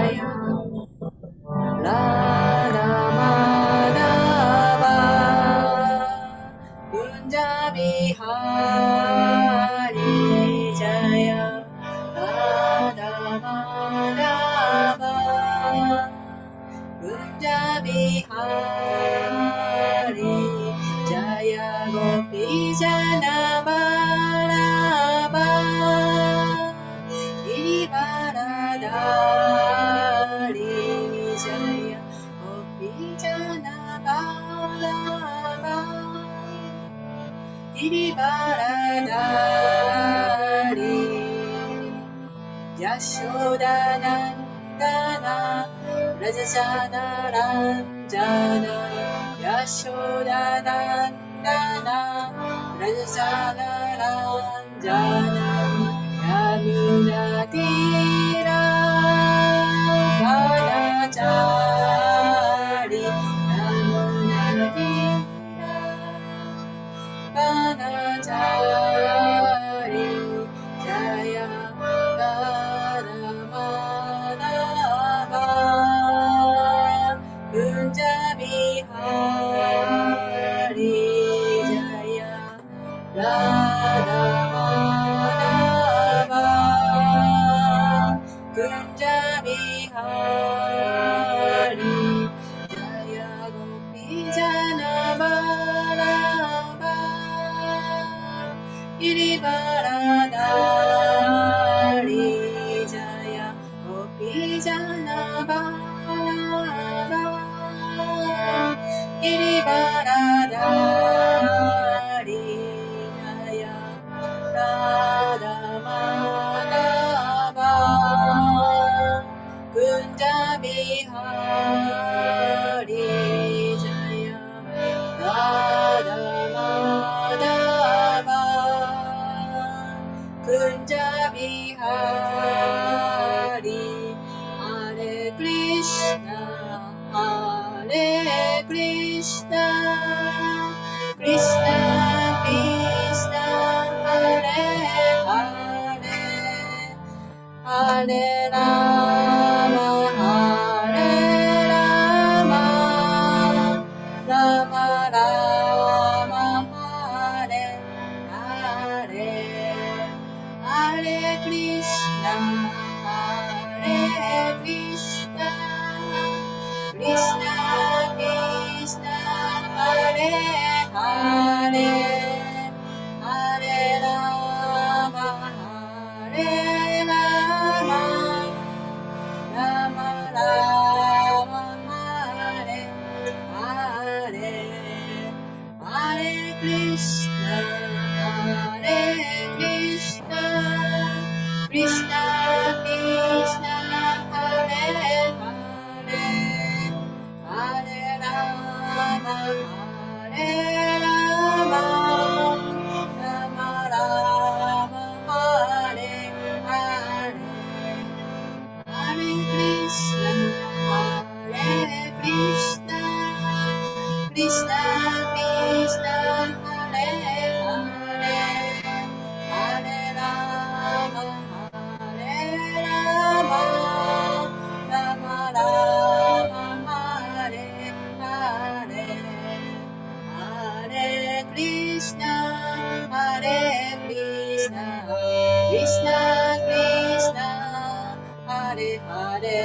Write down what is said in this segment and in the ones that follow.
Jaya Radha Madhava Kunja Bihari Jaya Radha Madhava Kunja Bihari Jaya Gopi Jana Vallabha Girivaradhari Jaya Gopi Jana Vallabha Girivaradhari Yashodanandana Rajasana Ranjana Yashodanandana Rajasana Ranjana Yamuna Tira Vanachari Yamuna Tira Vanachari Jaya Radha Madhava Kunja Bihari Jaya Radha Madhava Kunja Bihari Jaya Gopi Jana Vallabha Girivaradhari Jaya Gopi Jana Vallabha Girivaradhari Jaya Radha Madhava Kunja Bihari Jaya Radha Madhava Kunja Bihari Hare Krishna Hare Krishna Krishna Krishna Hare Hare Hare Rama Hare Rama Rama Rama Hare Hare Hare Krishna Hare Krishna Krishna Krishna Hare Hare Hare Rama Hare Rama Rama Rama Hare Hare Hare Krishna Hare Krishna Krishna Krishna Hare Hare Hare Rama Hare Rama Rama Rama Hare Hare Hare Krishna Hare Krishna Krishna Krishna Hare Hare Hare Rama Hare Rama Rama Rama Hare Hare Hare Krishna Hare Krishna Krishna Krishna Hare Hare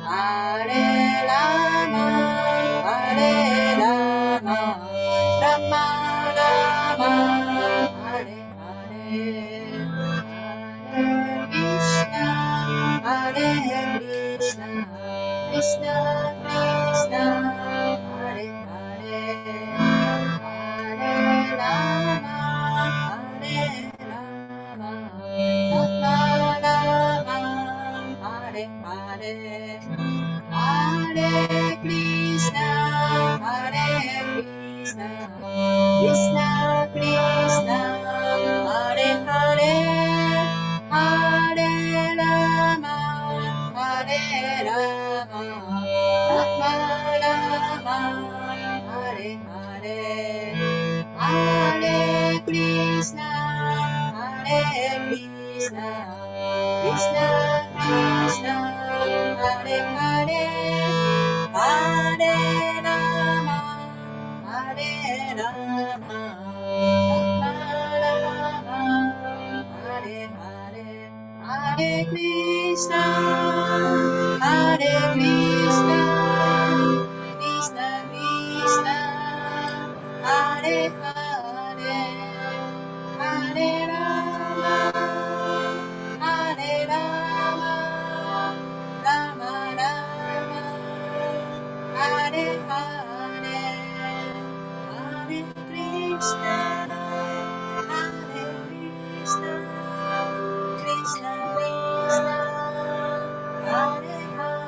Hare Rama Hare Rama Rama Rama Hare Hare Hare Krishna Hare Krishna Krishna Krishna Hare Hare Hare Rama Hare Rama Rama Rama Hare Hare Hare Krishna Hare Krishna Krishna Krishna Hare Hare Hare Rama Hare Rama Rama Rama Hare Hare Hare Krishna Hare Krishna Krishna Krishna Krishna, Hare Krishna, Krishna Krishna, Hare Hare, Hare Rama, Hare Rama, Rama Rama, Hare Hare, Hare Krishna, Hare Krishna, Krishna Krishna, Hare Hare,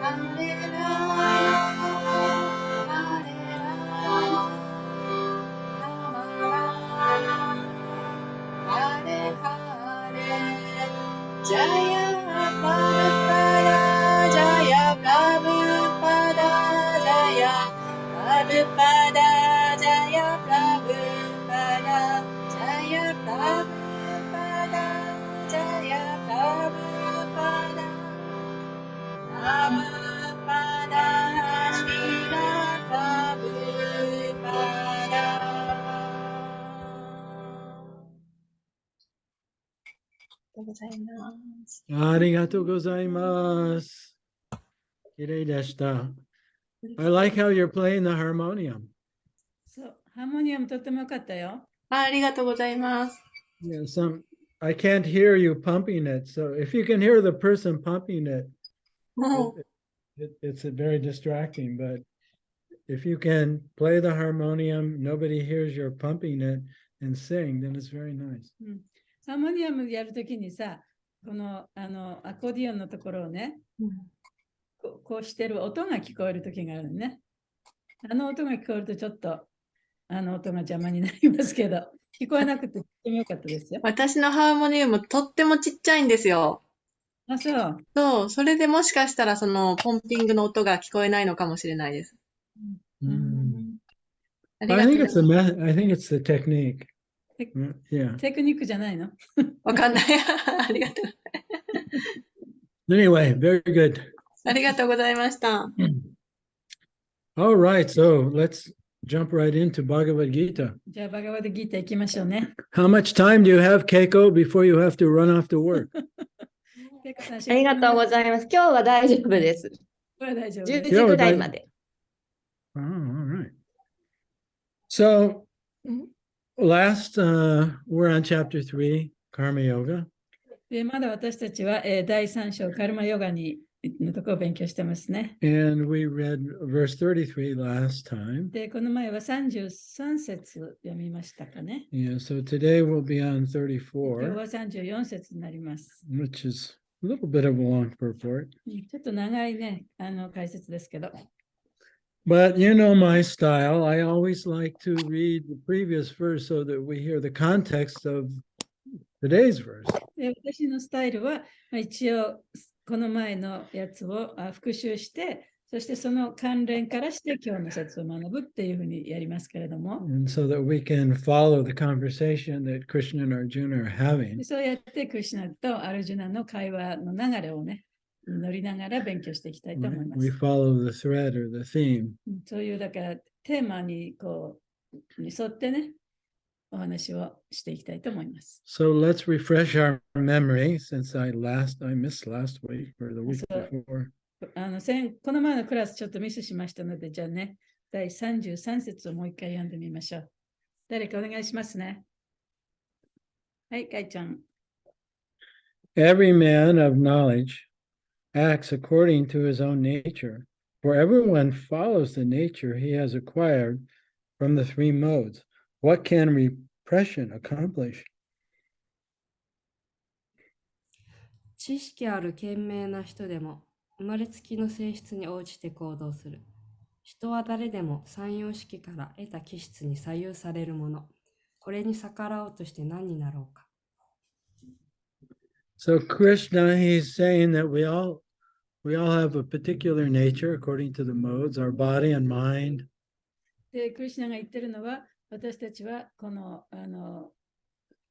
Hare Rama, Hare Rama, Rama Rama, Hare Hare. Jaya Prabhupada, Jaya Prabhupada, Jaya Prabhupada, Jaya Prabhupada, Jaya Prabhupada, Jaya Prabhupada, Prabhupada, Srila Prabhupada. ありがとうございます。ありがとうございます。綺麗でした。I like how you're playing the harmonium. そう、ハーモニアムとってもよかったよ。ありがとうございます。Yeah, I can't hear you pumping it. So if you can hear the person pumping it, もう it's very distracting. But if you can play the harmonium, nobody hears you're pumping it and sing, then it's very nice. ハーモニアムやるときにさ、この、アコーディオンのところをね、こうしてる音が聞こえるときがあるね。あの音が聞こえるとちょっと、あの音が邪魔になりますけど、聞こえなくてとってもよかったですよ。私のハーモニウムとってもちっちゃいんですよ。あ、そう。そう、それでもしかしたらそのポンピングの音が聞こえないのかもしれないです。あり I がとう think ご it's ざいます。 I think it's the technique. Yeah. テクニックじゃないの？わかんない。ありがとう。 Anyway, very good. ありがとうございました。 All right, so let's jump right into Bhagavad Gita. じゃあ、バガバドギータ行きましょうね。How much time do you have, Keiko, before you have to run off to work? ケイコさん、ありがとうございます。今日は大丈夫です。これは大丈夫10です。時ぐらいまで。 Oh, all right. So last, we're on chapter 3, Karma Yoga. でまだ私たちは、第3章カルマヨガにのところを勉強してますね。 And we read verse 33 last time. で、この前は33節読みましたかね。 Yeah, so today we'll be on 今日 34, は34節になります。 which is a little bit of a long purport. ちょっと長いね、解説ですけど。 But you know my style. I always like to read the previous verse so that we hear the context of today's verse. で私のスタイルは、一応この前のやつを復習して、そしてその関連からして今日の説を学ぶっていうふうにやりますけれども、 And so that we can follow the conversation that Krishna and Arjuna are having. そうやってクリシュナとアルジュナの会話の流れをね、乗りながら勉強していきたいと思いま We す。 follow the thread or the theme. そういうだからテーマにに沿ってね、お話をしていきたいと思います。 So let's refresh our memory since I missed last week or the week So- before. この前のクラスちょっとミスしましたので、じゃあね、第33節をもう一回読んでみましょう。誰かお願いしますね。はい、かいちゃん。 Every man of knowledge acts according to his own nature, for everyone follows the nature he has acquired from the three modes. What can repression accomplish? 知識ある賢明な人でも生まれつきの性質に応じて行動する。人は誰でも三様式から得た気質に左右されるもの。これに逆らおうとして何になろうか。 So Krishna, he's saying that we all have a particular nature according to the modes, our body and mind. で、クリシュナが言ってるのは、私たちはこの、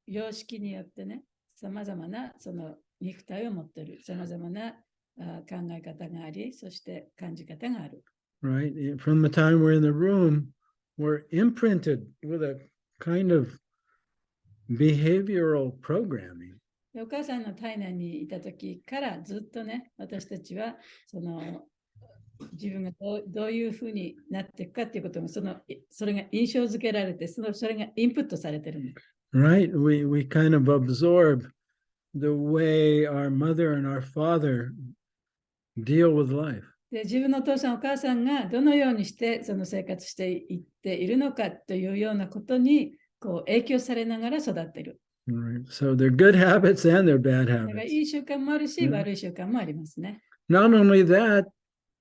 様式によってね、さまざまなその肉体を持っている、さまざまな考え方があり、そして感じ方がある。 Right? From the time we're in the room, we're imprinted with a kind of behavioral programming. でお母さんの体内にいた時からずっとね、私たちは自分がどういうふうになっていくかっていうこともそれが印象付けられて、それがインプットされてるんです。Right? We kind of absorb the way our mother and our father deal with life. で自分のお父さんお母さんがどのようにしてその生活していっているのかというようなことにこう影響されながら育っている。Right? So they're good habits and they're bad だから habits. いい習慣もあるし、うん悪い習慣もありますね。Not only that,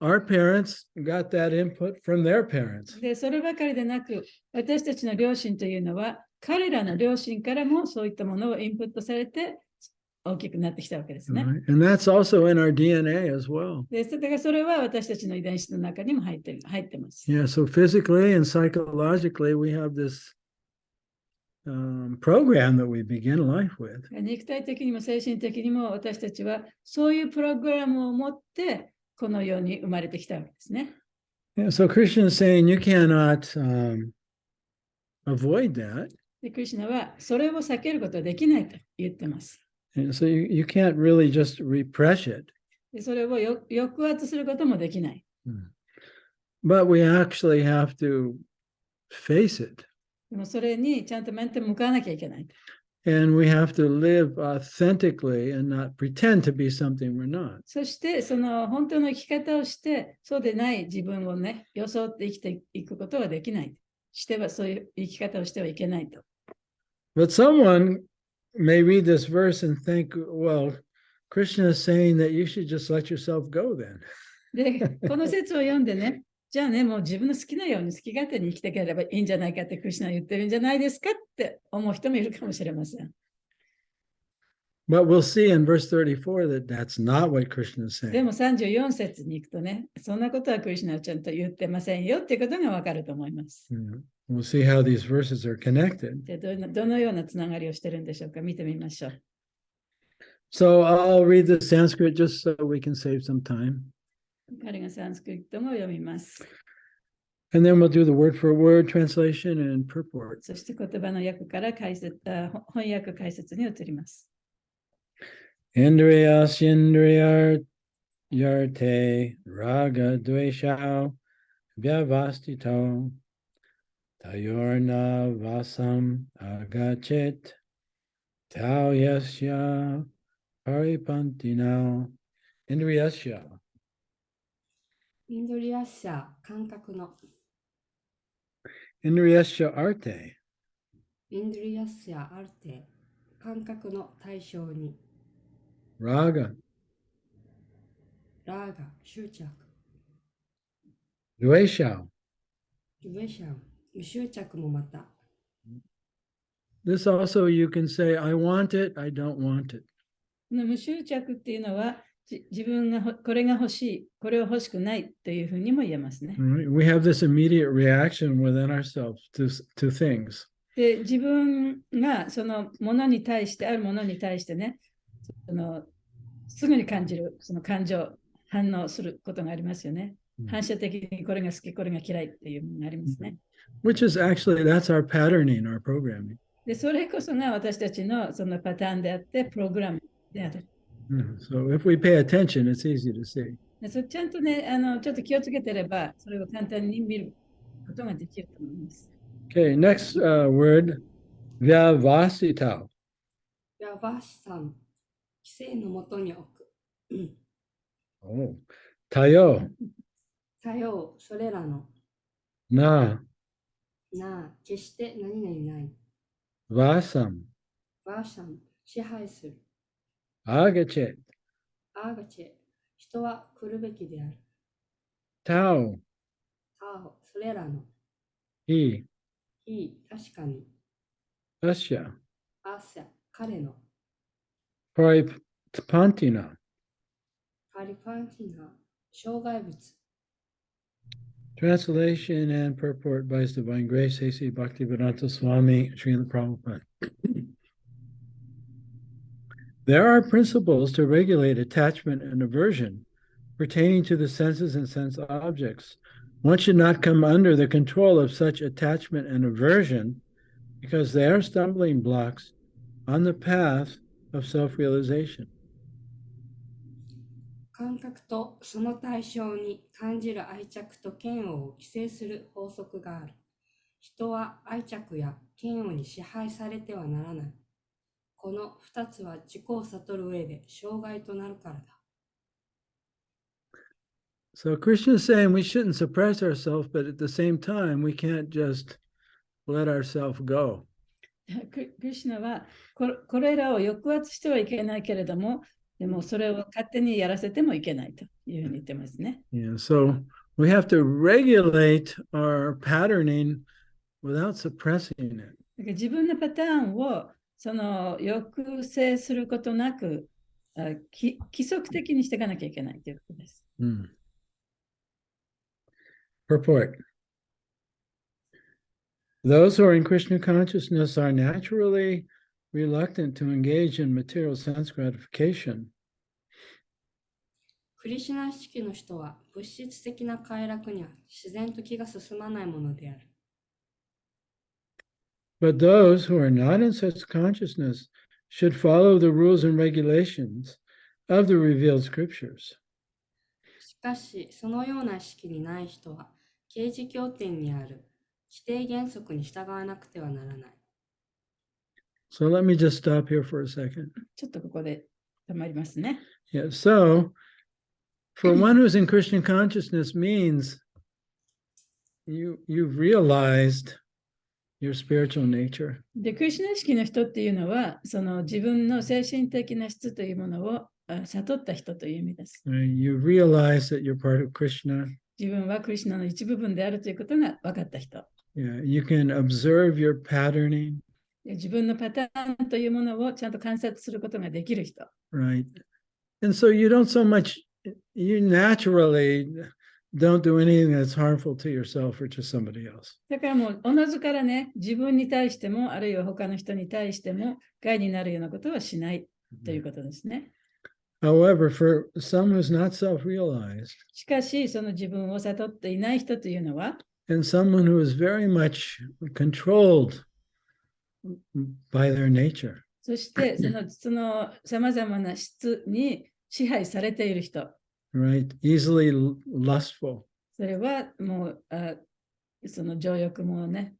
our parents got that input from their parents. で、そればかりでなく、私たちの両親というのは、彼らの両親からもそういったものをインプットされて大きくなってきたわけですね。Right? And that's also in our DNA as well. で、だからそれは私たちの遺伝子の中にも入ってます。Yeah, so physically and psychologically, we have this program that we begin life with. 肉体的にも精神的にも私たちはそういうプログラムを持ってこの世に生まれてきたわけですね。Yeah, so Krishna is saying you cannot avoid that. で、クリシュナはそれを避けることはできないと言ってます。And so you can't really just repress it. で、それを抑圧することもできない。But we actually have to face it. でもそれにちゃんと面と向かわなきゃいけない。And we have to live authentically and not pretend to be something we're not. そしてその本当の生き方をしてそうでない自分をね、装って生きていくことはできない。してはそういう生き方をしてはいけないと。But someone may read this verse and think, well, Krishna is saying that you should just let yourself go then. で、この説を読んでね、じゃあね、もう自分の好きなように好き勝手に生きていければいいんじゃないかってクリシュナは言ってるんじゃないですかって思う人もいるかもしれません。But we'll see in verse 34 that that's not what Krishna is で saying. も34節に行くとね、そんなことはクリシュナはちゃんと言ってませんよっていうことがわかると思います。We'll see how these verses are connected. でどのようなつながりをしてるんでしょうか、見てみましょう。So I'll read the Sanskrit just so we can save some time. 彼がサンスクリットも読みます。And then we'll do the word for word translation and purport. そして言葉の訳から翻訳解説に移ります。Indriya Sindriya Yarte Raga Dveshao Vyavastito Tayorna Vasam Agachit Tau Yasya Paripantinao Indriyasya インドリアッシャー、感覚の。Indriyasya Arte インドリアッシャーアルテ、感覚の対象に。Raga ラーガ、執着。Dveshao ドゥエシャン、無執着もまた。This also you can say I want it, I don't want it. この無執着っていうのは自分がこれが欲しい、これを欲しくないというふうにも言えますね。We have this immediate reaction within ourselves to things. で、自分がそのものに対して、あるものに対してね、すぐに感じるその感情、反応することがありますよね。反射的にこれが好き、これが嫌いっていうものがありますね。Which is actually, that's our patterning, our programming. で、それこそが私たちのそのパターンであって、プログラムである。So if we pay attention, it's easy to see. でちゃんとね、ちょっと気をつけてれば、それを簡単に見ることができると思います。Okay, next word, vyavasita. ヤバシさん、規制のもとに置く。Oh, tayo, さよう、それらの。 na, なあ、決して何々ない。 vasam, バーシャン、支配する。 agachet, アーガチェ、人は来るべきである。 tau, タオ、それらの。 hi, いい、確かに。 asya, アーシャ、彼の。 paripantina. パリパンティナ、障害物。 Translation and purport by His Divine Grace, A.C. Bhaktivedanta Swami, Srila Prabhupada. There are principles to regulate attachment and aversion pertaining to the senses and sense objects. One should not come under the control of such attachment and aversion because they are stumbling blocks on the path of self-realization. 感覚とその対象に感じる愛着と嫌悪を規制する法則がある。人は愛着や嫌悪に支配されてはならない。この2つは自己を悟る上で障害となるからだ。So Krishna is saying we shouldn't suppress ourselves, but at the same time, we can't just let ourselves go. クリシュナはこれらを抑圧してはいけないけれども、でもそれを勝手にやらせてもいけないというふうに言ってますね。Yeah, so we have to regulate our patterning without suppressing it. だから自分のパターンを抑制することなく規則的にしていかなきゃいけないということです。Purport. Those who are in Krishna consciousness are naturally reluctant to engage in material sense gratification. クリシュナ意識の人は物質的な快楽には自然と気が進まないものである。But those who are not in such consciousness should follow the rules and regulations of the revealed scriptures. しかし、そのような意識にない人は、啓示経典にある規定原則に従わなくてはならない。So let me just stop here for a second. ちょっとここで止まりますね。Yeah, so for one who's in Krishna consciousness means you've realized your spiritual nature. で、クリシュナ意識の人っていうのは、自分の精神的な質というものを悟った人という意味です。You realize that you're part of Krishna. 自分はクリシュナの一部分であるということが分かった人。Yeah, you can observe your patterning. で、自分のパターンというものをちゃんと観察することができる人。Right. And so you don't so much, you naturally don't do anything that's harmful to yourself or to somebody else. だからもう、おのずからね、自分に対しても、あるいは他の人に対しても、害になるようなことはしないということですね。However, for someone who's not self-realized, しかし、その自分を悟っていない人というのは、and someone who is very much controlled by their nature, そしてそのさまざまな質に支配されている人、right? Easily lustful. それはもうその情欲もね、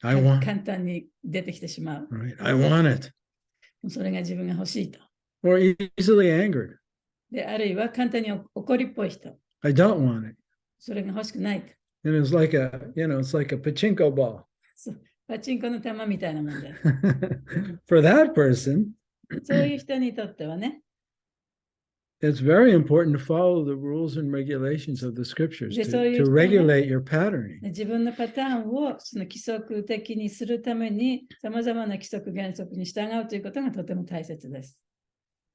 I want, 簡単に出てきてしまう。right? I want it. それが自分が欲しいと。Or easily angered. で、あるいは簡単に怒りっぽい人。I don't want it. それが欲しくないと。And it's like it's like a pachinko ball. パチンコの玉みたいなもんで。For that person, そういう人にとってはね、it's very important to follow the rules and regulations of the scriptures to regulate your patterning. 自分のパターンを規則的にするために、さまざまな規則原則に従うということがとても大切です。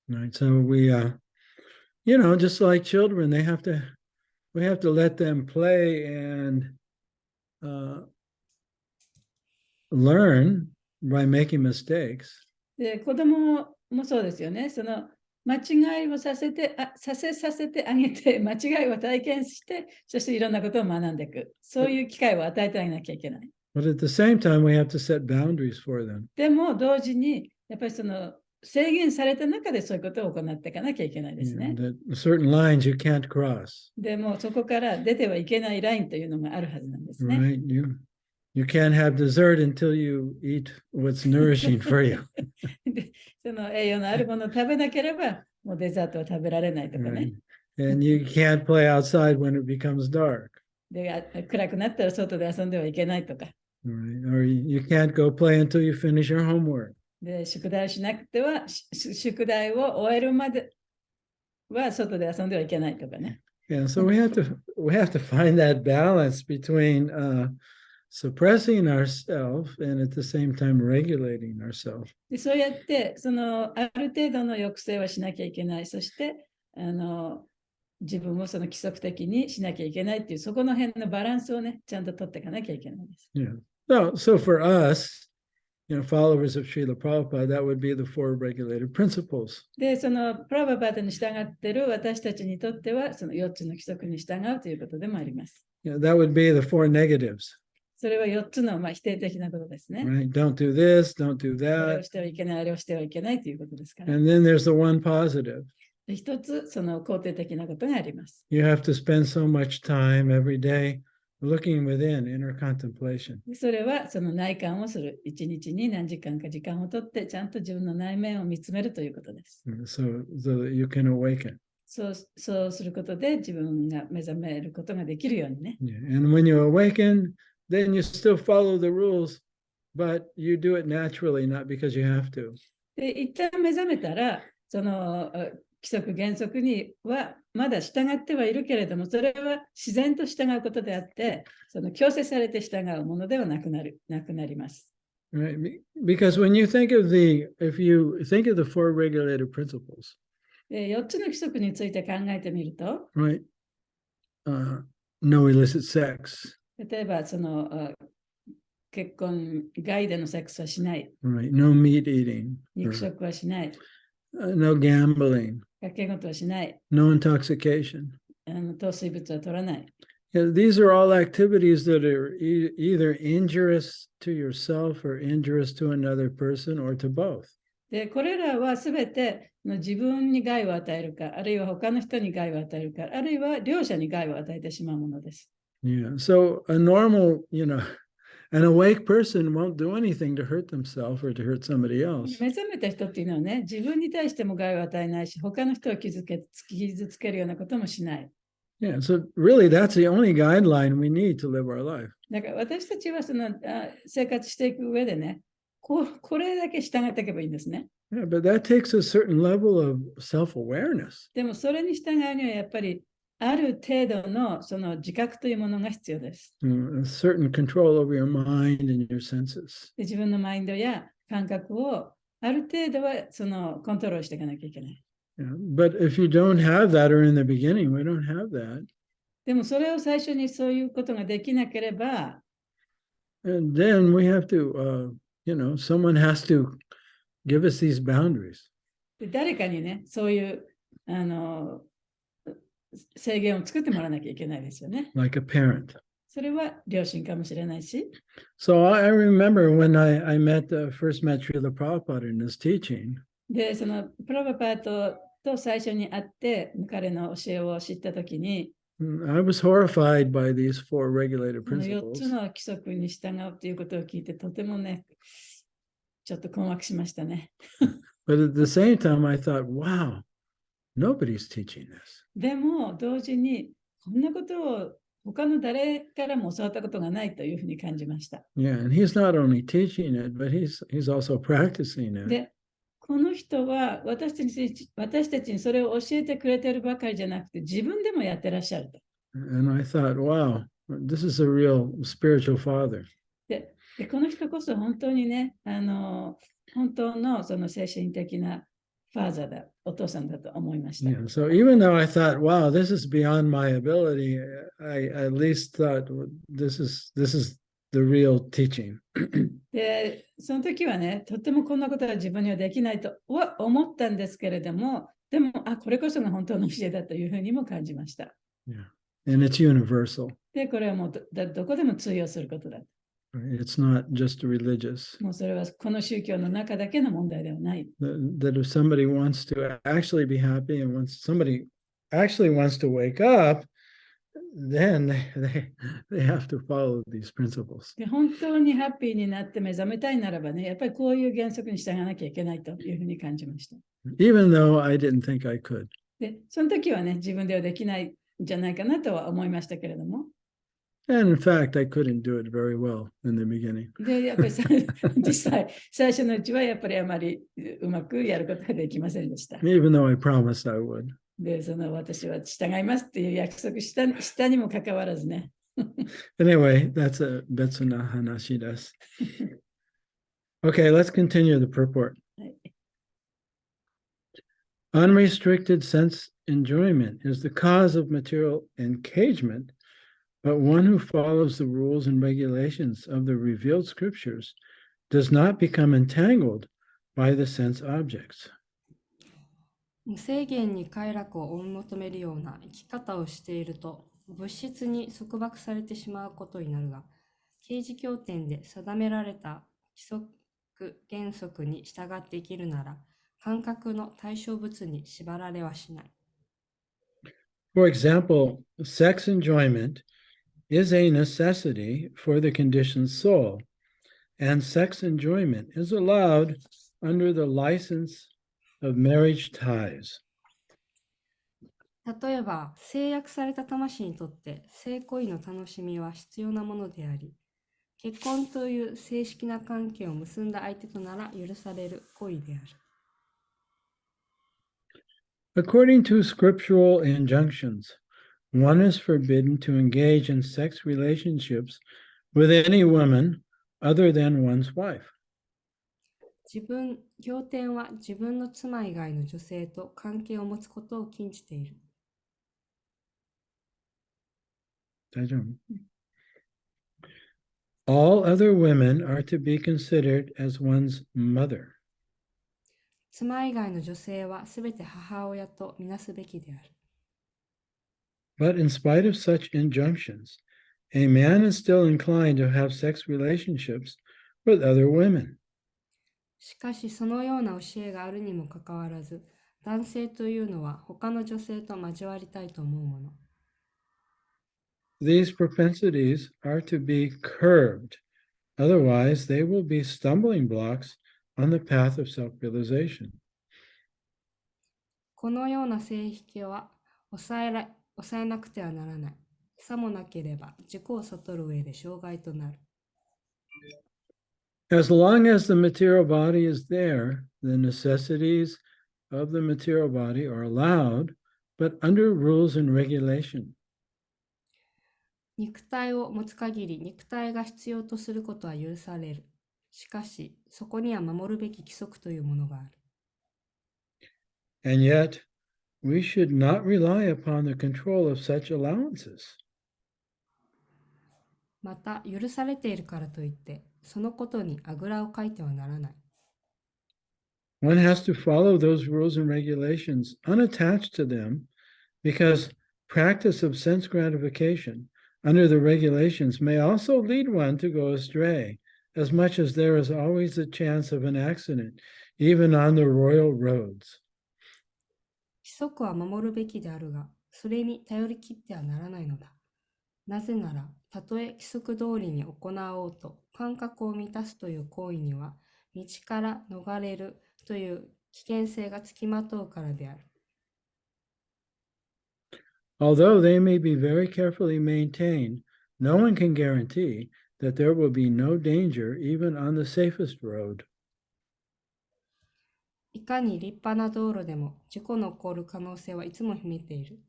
Right. So we, just like children, we have to let them play and learn by making mistakes. で、子供もそうですよね。間違いをさせてあげて、間違いを体験して、そしていろんなことを学んでいく。そういう機会を与えてあげなきゃいけない。But at the same time, we have to set boundaries for them. でも、同時に、やっぱり制限された中でそういうことを行っていかなきゃいけないですね。Certain lines you can't cross. でも、そこから出てはいけないラインというのがあるはずなんですね。Right? You can't have dessert until you eat what's nourishing for you. で、栄養のあるものを食べなければ、もうデザートは食べられないとかね。Right. And you can't play outside when it becomes dark. で、暗くなったら外で遊んではいけないとか。Right. Or you can't go play until you finish your homework. で、宿題をしなくては、宿題を終えるまでは外で遊んではいけないとかね。Yeah, so we have to find that balance between suppressing ourselves and at the same time regulating ourselves. で、そうやって、ある程度の抑制はしなきゃいけない。そして、自分を規則的にしなきゃいけないっていう、そこの辺のバランスをね、ちゃんと取っていかなきゃいけないです。Yeah. So for us, followers of Srila Prabhupada, that would be the four regulated principles. で、プラバパーダに従っている私たちにとっては、4つの規則に従うということでもあります。Yeah, that would be the four negatives. それは4つの否定的なことですね。 right? Don't do this, don't do これを that. してはいけない、あれをしてはいけないということですから。 And then there's the one positive. で一つ、その肯定的なことがあります。 You have to spend so much time every day looking within, inner contemplation. でそれはその内観をする。一日に何時間か時間をとって、ちゃんと自分の内面を見つめるということです。 So that you can awaken. そうすることで自分が目覚めることができるようにね。 Yeah. And when you awaken, then you still follow the rules, but you do it naturally, not because you have to. で、一旦目覚めたら、その規則原則にはまだ従ってはいるけれども、それは自然と従うことであって、その強制されて従うものではなくなります。Right? Because if you think of the four regulated principles, で、4つの規則について考えてみると、 right? No illicit sex, 例えばその結婚外でのセックスはしない、 right? No meat eating, 肉食はしない、 no gambling, 賭け事はしない、 no intoxication. 糖水物は取らない。 Yeah, these are all activities that are either injurious to yourself or injurious to another person or to both. で、これらはすべて自分に害を与えるか、あるいは他の人に害を与えるか、あるいは両者に害を与えてしまうものです。 Yeah. So a normal, an awake person won't do anything to hurt themselves or to hurt somebody else. 目覚めた人っていうのはね、自分に対しても害を与えないし、他の人を傷つけるようなこともしない。 Yeah. So really, that's the only guideline we need to live our life. だから私たちはその生活していく上でね、これだけ従っていけばいいんですね。 Yeah, but that takes a certain level of self-awareness. でもそれに従うにはやっぱりある程度のその自覚というものが必要です。 A certain control over your mind and your senses. で自分のマインドや感覚をある程度はそのコントロールしていかなきゃいけない。 Yeah. But if you don't have that, or in the beginning, we don't have that, でもそれを最初にそういうことができなければ、 and then we have to, someone has to give us these boundaries. で誰かにね、そういう制限を作ってもらわなきゃいけないですよね。 Like a parent. それは両親かもしれないし、 So I remember when I first met Srila Prabhupada in his teaching, で、そのプラバパートと最初に会って彼の教えを知ったときに、 I was horrified by these four regulated この4 principles. つの規則に従うということを聞いて、とてもね、ちょっと困惑しましたね。 But at the same time, I thought, wow, nobody's teaching this. でも、同時に、こんなことを他の誰からも教わったことがないというふうに感じました。 Yeah, and he's not only teaching it, but he's also practicing it. で、この人は私たちにそれを教えてくれてるばかりじゃなくて、自分でもやってらっしゃると。 And I thought, wow, this is a real spiritual father. で、この人こそ本当にね、本当のその精神的なファーザーだ、お父さんだと思いました。 Yeah, so even though I thought, wow, this is beyond my ability, I at least thought this is the real teaching. で、その時はね、とってもこんなことは自分にはできないとは思ったんですけれども、でも、これこそが本当の教えだというふうにも感じました。 Yeah, and it's universal. で、これはもうどこでも通用することだ。 It's not just religious. もうそれはこの宗教の中だけの問題ではない。 That if somebody wants to actually be happy and somebody actually wants to wake up, then they have to follow these principles. で、本当にハッピーになって目覚めたいならばね、やっぱりこういう原則に従わなきゃいけないというふうに感じました。 Even though I didn't think I could. で、その時はね、自分ではできないんじゃないかなとは思いましたけれども、 And in fact, I couldn't do it very well in the beginning. で、やっぱり実際、最初のうちはやっぱりあまりうまくやることができませんでした。 Even though I promised I would. で、私は従いますっていう約束したにもかかわらずね。 Anyway, that's a hanashi desu. Okay, let's continue the purport. はい、 Unrestricted sense enjoyment is the cause of material engagement, but one who follows the rules and regulations of the revealed scriptures does not become entangled by the sense objects. 無制限に快楽を追い求めるような生き方をしていると、物質に束縛されてしまうことになるが、刑事協定で定められた規則原則に従って生きるなら、感覚の対象物に縛られはしない。For example, sex enjoyment is a necessity for the conditioned soul, and sex enjoyment is allowed under the license of marriage ties. 例えば、制約された魂にとって性行為の楽しみは必要なものであり、結婚という正式な関係を結んだ相手となら許される行為である。According to scriptural injunctions, one is forbidden to engage in sex relationships with any woman other than one's wife. 経典は自分の妻以外の女性と関係を持つことを禁じている。All other women are to be considered as one's mother. 妻以外の女性はすべて母親とみなすべきである。But in spite of such injunctions, a man is still inclined to have sex relationships with other women. しかしそのような教えがあるにもかかわらず、男性というのは他の女性と交わりたいと思うもの。These propensities are to be curbed. Otherwise, they will be stumbling blocks on the path of self-realization. このような性癖は抑えなくてはならない。さもなければ自己を悟る上で障害となる。As long as the material body is there, the necessities of the material body are allowed, but under rules and regulation. 肉体を持つ限り肉体が必要とすることは許される。しかし、そこには守るべき規則というものがある。And yet, we should not rely upon the control of such allowances. また、許されているからといって、そのことにあぐらをかいてはならない。One has to follow those rules and regulations unattached to them because practice of sense gratification under the regulations may also lead one to go astray, as much as there is always a chance of an accident, even on the royal roads. 規則は守るべきであるが、それに頼り切ってはならないのだ。なぜなら、たとえ規則通りに行おうと、感覚を満たすという行為には、道から逃れるという危険性がつきまとうからである。Although they may be very carefully maintained, no one can guarantee that there will be no danger even on the safest road. いかに立派な道路でも事故の起こる可能性はいつも秘めている。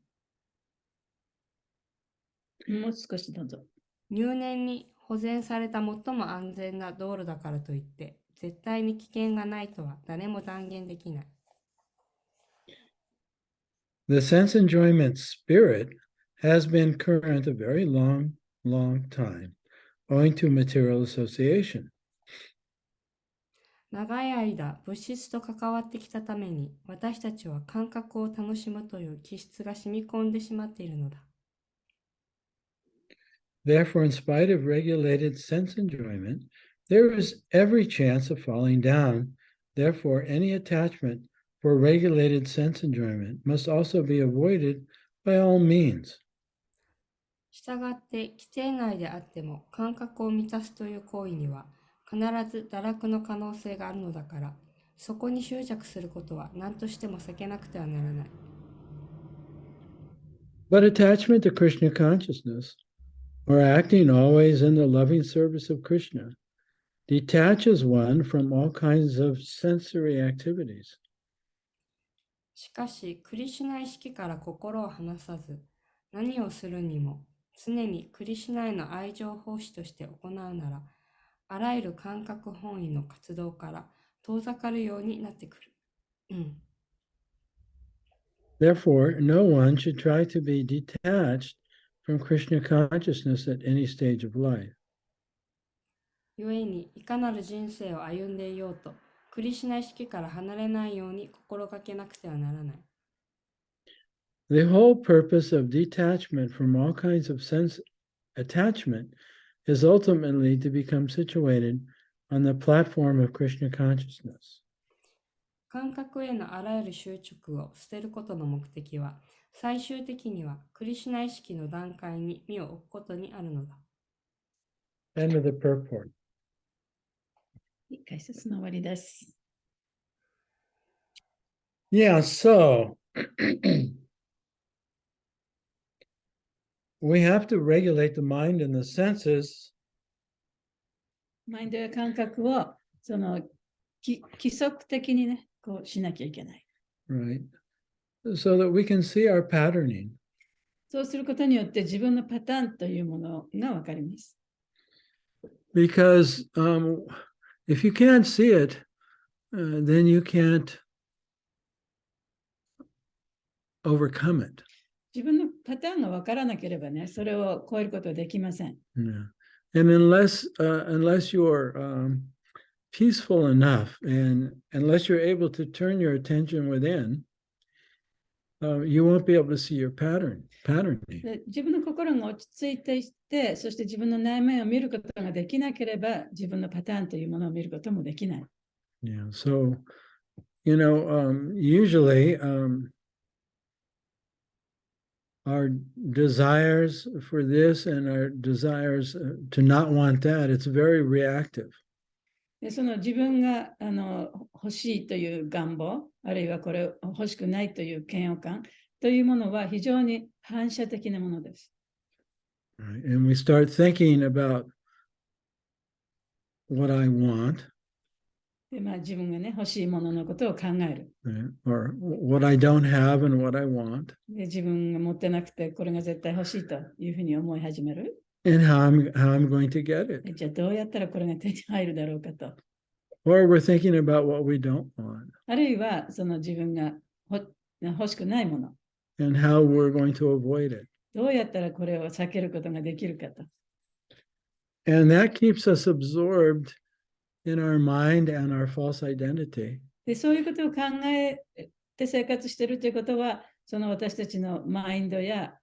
もう少しどうぞ。入念に保全された最も安全な道路だからといって、絶対に危険がないとは誰も断言できない。The sense enjoyment spirit has been current a very long time, owing to material association. 長い間、物質と関わってきたために、私たちは感覚を楽しむという気質が染み込んでしまっているのだ。Therefore, in spite of regulated sense enjoyment, there is every chance of falling down. Therefore, any attachment for regulated sense enjoyment must also be avoided by all means. したがって、規定内であっても感覚を満たすという行為には、必ず堕落の可能性があるのだから、そこに執着することは何としても避けなくてはならない。But attachment to Krishna consciousness, or acting always in the loving service of Krishna, detaches one from all kinds of sensory activities. しかし、クリシュナ意識から心を離さず、何をするにも常にクリシュナへの愛情奉仕として行うなら、あらゆる感覚本位の活動から遠ざかるようになってくる。Therefore, no one should try to be detached from Krishna consciousness at any stage of life. 故に、いかなる人生を歩んでいようと、クリシュナ意識から離れないように心がけなくてはならない。The whole purpose of detachment from all kinds of sense attachment is ultimately to become situated on the platform of Krishna consciousness. 感覚へのあらゆる執着を捨てることの目的は、最終的にはクリシュナ意識の段階に身を置くことにあるのだ。End of the purport. 解説の終わりです。Yeah, so we have to regulate the mind and the senses マインドや感覚を規則的にね、こうしなきゃいけない。right? So that we can see our patterning. そうすることによって自分のパターンというものがわかります。Because if you can't see it, then you can't overcome it. 自分のパターンがわからなければね、それを超えることはできません。Yeah. And unless you're peaceful enough, and unless you're able to turn your attention within, you won't be able to see your patterning. で自分の心が落ち着いていって、そして自分の内面を見ることができなければ、自分のパターンというものを見ることもできない。Yeah. So, usually our desires for this and our desires to not want that, it's very reactive. でその自分が欲しいという願望、あるいはこれを欲しくないという嫌悪感というものは非常に反射的なものです。Right? And we start thinking about what I want, で自分がね、欲しいもののことを考える。right? Or what I don't have and what I want, で自分が持ってなくて、これが絶対欲しいというふうに思い始める。and how I'm going to get it. じゃあどうやったらこれが手に入るだろうかと。Or we're thinking about what we don't want あるいはその自分が欲しくないもの。and how we're going to avoid it. どうやったらこれを避けることができるかと。And that keeps us absorbed in our mind and our false identity. でそういうことを考えて生活しているということは、その私たちのマインドや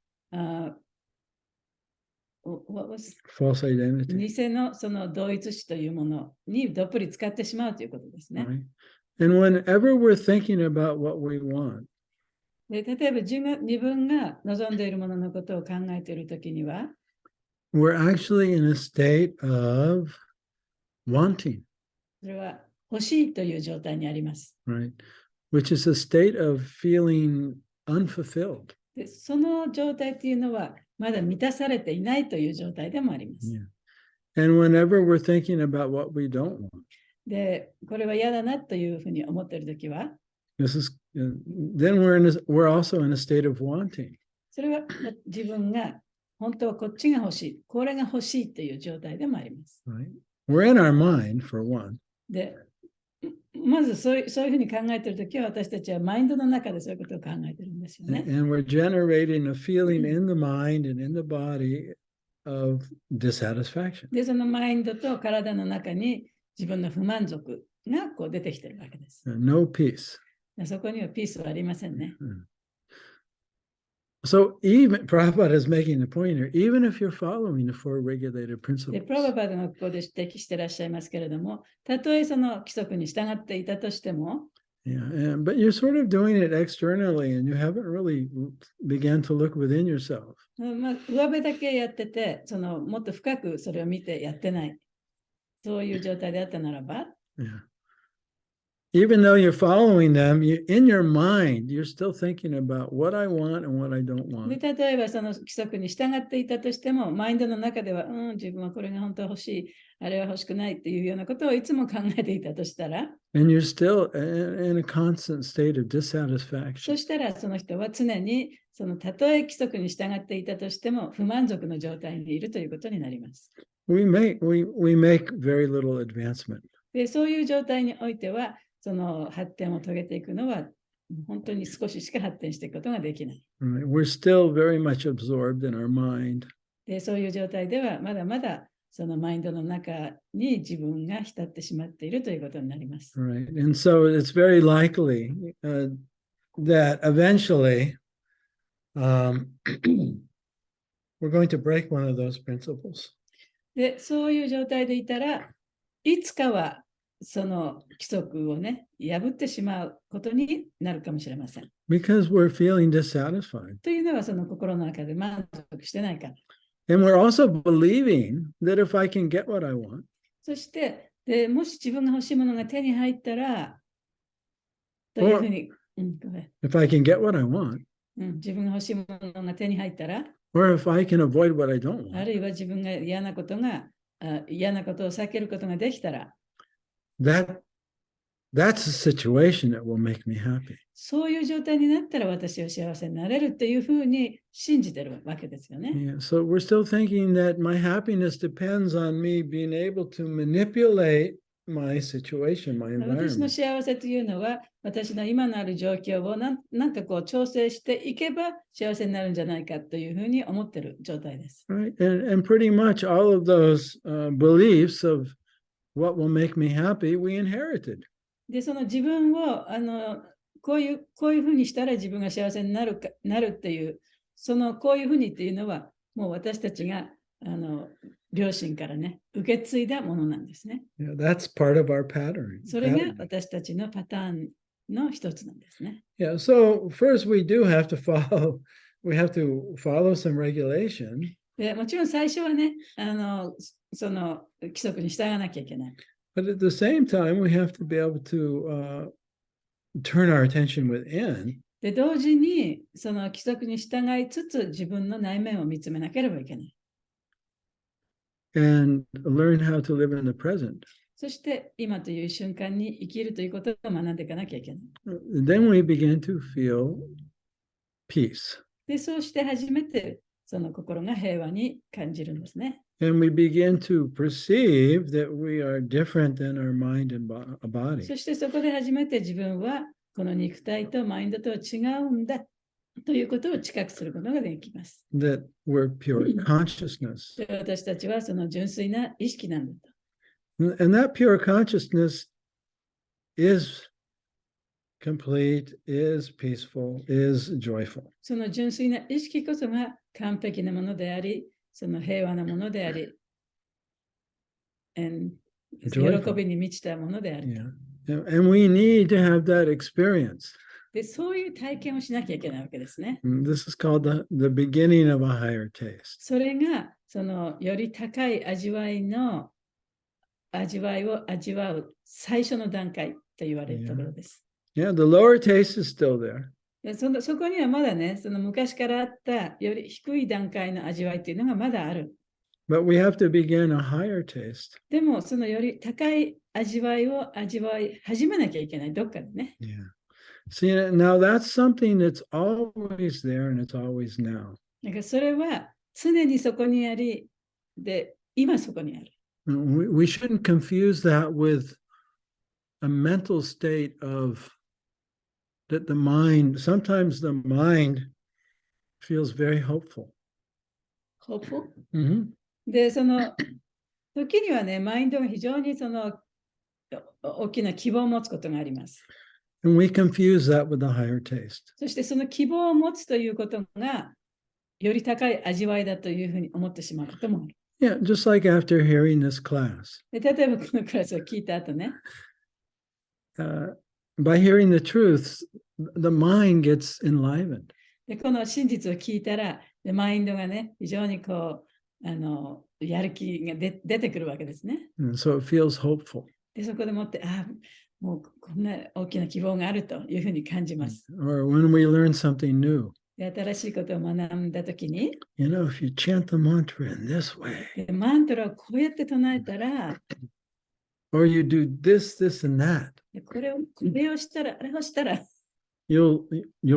False identity. 偽のその同一視というものにどっぷり使ってしまうということですね。Right? And whenever we're thinking about what we want, で例えば自分が望んでいるもののことを考えているときには、we're actually in a state of wanting, それは欲しいという状態にあります。right? Which is a state of feeling unfulfilled. でその状態というのはまだ満たされていないという状態でもあります。Yeah. And whenever we're thinking about what we don't want, で、これは嫌だなというふうに思っているときは、then we're also in a state of wanting. それは自分が本当はこっちが欲しい、これが欲しいという状態でもあります。Right? We're in our mind, for one. で、まずそういうふうに考えているときは、私たちはマインドの中でそういうことを考えているんですよね。And we're generating a feeling in the mind and in the body of dissatisfaction. で、そのマインドと体の中に自分の不満足がこう出てきているわけです。No peace. そこにはピースはありませんね。So even Prabhupada is making the point here, even if you're following the four regulated で、 principles, プラバパドがここで指摘していらっしゃいますけれども、たとえその規則に従っていたとしても、yeah, but you're sort of doing it externally and you haven't really began to look within yourself. 上辺だけやってて、もっと深くそれを見てやってない。そういう状態であったならば、Yeah. Even though you're following them, in your mind, you're still thinking about what I want and what I don't で want. 例えばその規則に従っていたとしても、マインドの中では、自分はこれが本当は欲しい、あれは欲しくないっていうようなことをいつも考えていたとしたら、And you're still in a constant state of そ dissatisfaction. したらその人は常にたとえ規則に従っていたとしても不満足の状態にいるということになります。We make very little advancement. でそういう状態においては、その発展を遂げていくのは本当に少ししか発展していくことができない。Right? We're still very much absorbed in our mind. でそういう状態ではまだまだそのマインドの中に自分が浸ってしまっているということになります。Right. And so it's very likely that eventually we're going to break one of those principles. で、そういう状態でいたら、いつかはその規則をね、破ってしまうことになるかもしれません。because we're feeling dissatisfied. というのはその心の中で満足してないから。And we're also believing that if I can get what I want, そして、でもし自分が欲しいものが手に入ったら、というふうに、ごめん。 if I can get what I want, 自分が欲しいものが手に入ったら、or if I can avoid what I don't あ want, るいは自分が嫌なことを避けることができたら、that's a situation that will make me happy. そういう状態になったら私は幸せになれるっていうふうに信じてるわけですよね。Yeah, so we're still thinking that my happiness depends on me being able to manipulate my situation, my 私の environment. 幸せというのは、私の今のある状況をなんかこう調整していけば幸せになるんじゃないかというふうに思ってる状態です。Right? And pretty much all of those beliefs of what will make me happy, we inherited. で、その自分をこういうふうにしたら自分が幸せになるっていう、こういうふうにっていうのは、もう私たちが両親からね、受け継いだものなんですね。Yeah, that's part of our pattern. それが私たちのパターンの一つなんですね。Yeah, so first we do have to follow, we have to follow some regulation. でもちろん最初はね、その規則に従わなきゃいけない。But at the same time, we have to be able to turn our attention within で、同時にその規則に従いつつ自分の内面を見つめなければいけない。and learn how to live in the present. そして今という瞬間に生きるということを学んでいかなきゃいけない。Then we begin to feel peace. で、そうして初めてその心が平和に感じるんですね。And we begin to perceive that we are different than our mind and body. そしてそこで初めて自分はこの肉体とマインドとは違うんだということを知覚することができます。That we're pure consciousness. で、私たちはその純粋な意識なんだと。And that pure consciousness is complete, is peaceful, is joyful. その純粋な意識こそが完璧なものであり、その平和なものであり、喜びに満ちたものであると。Yeah. And we need to have that experience. で、そういう体験をしなきゃいけないわけですね。This is called the beginning of a higher taste. それが、そのより高い味わいを味わう最初の段階と言われるところです。Yeah, the lower taste is still there. で、そこにはまだね、その昔からあったより低い段階の味わいっていうのがまだある。But we have to begin a higher taste. でも、そのより高い味わいを味わい始めなきゃいけない、どっかでね。Yeah. See, now that's something that's always there and it's always now. だからそれは常にそこにあり、で、今そこにある。We shouldn't confuse that with a mental state of that the mind, sometimes the mind feels very hopeful. Hopeful? Mm-hmm. で、その時にはね、マインドが非常にその大きな希望を持つことがあります。And we confuse that with a higher taste. そしてその希望を持つということがより高い味わいだというふうに思ってしまうこともある。Yeah, just like after hearing this class. で、例えばこのクラスを聞いた後ね、by hearing the truth, the mind gets enlivened. で、この真実を聞いたら、でマインドがね、非常にこう、やる気が出てくるわけですね。And so it feels hopeful. で、そこでもって、もうこんな大きな希望があるというふうに感じます。Or when we learn something new. で、新しいことを学んだときに、You know, if you chant the mantra in this way, でマントラをこうやって唱えたら、or you do this, this, and that, でこれをしたら、あれをしたら、you'll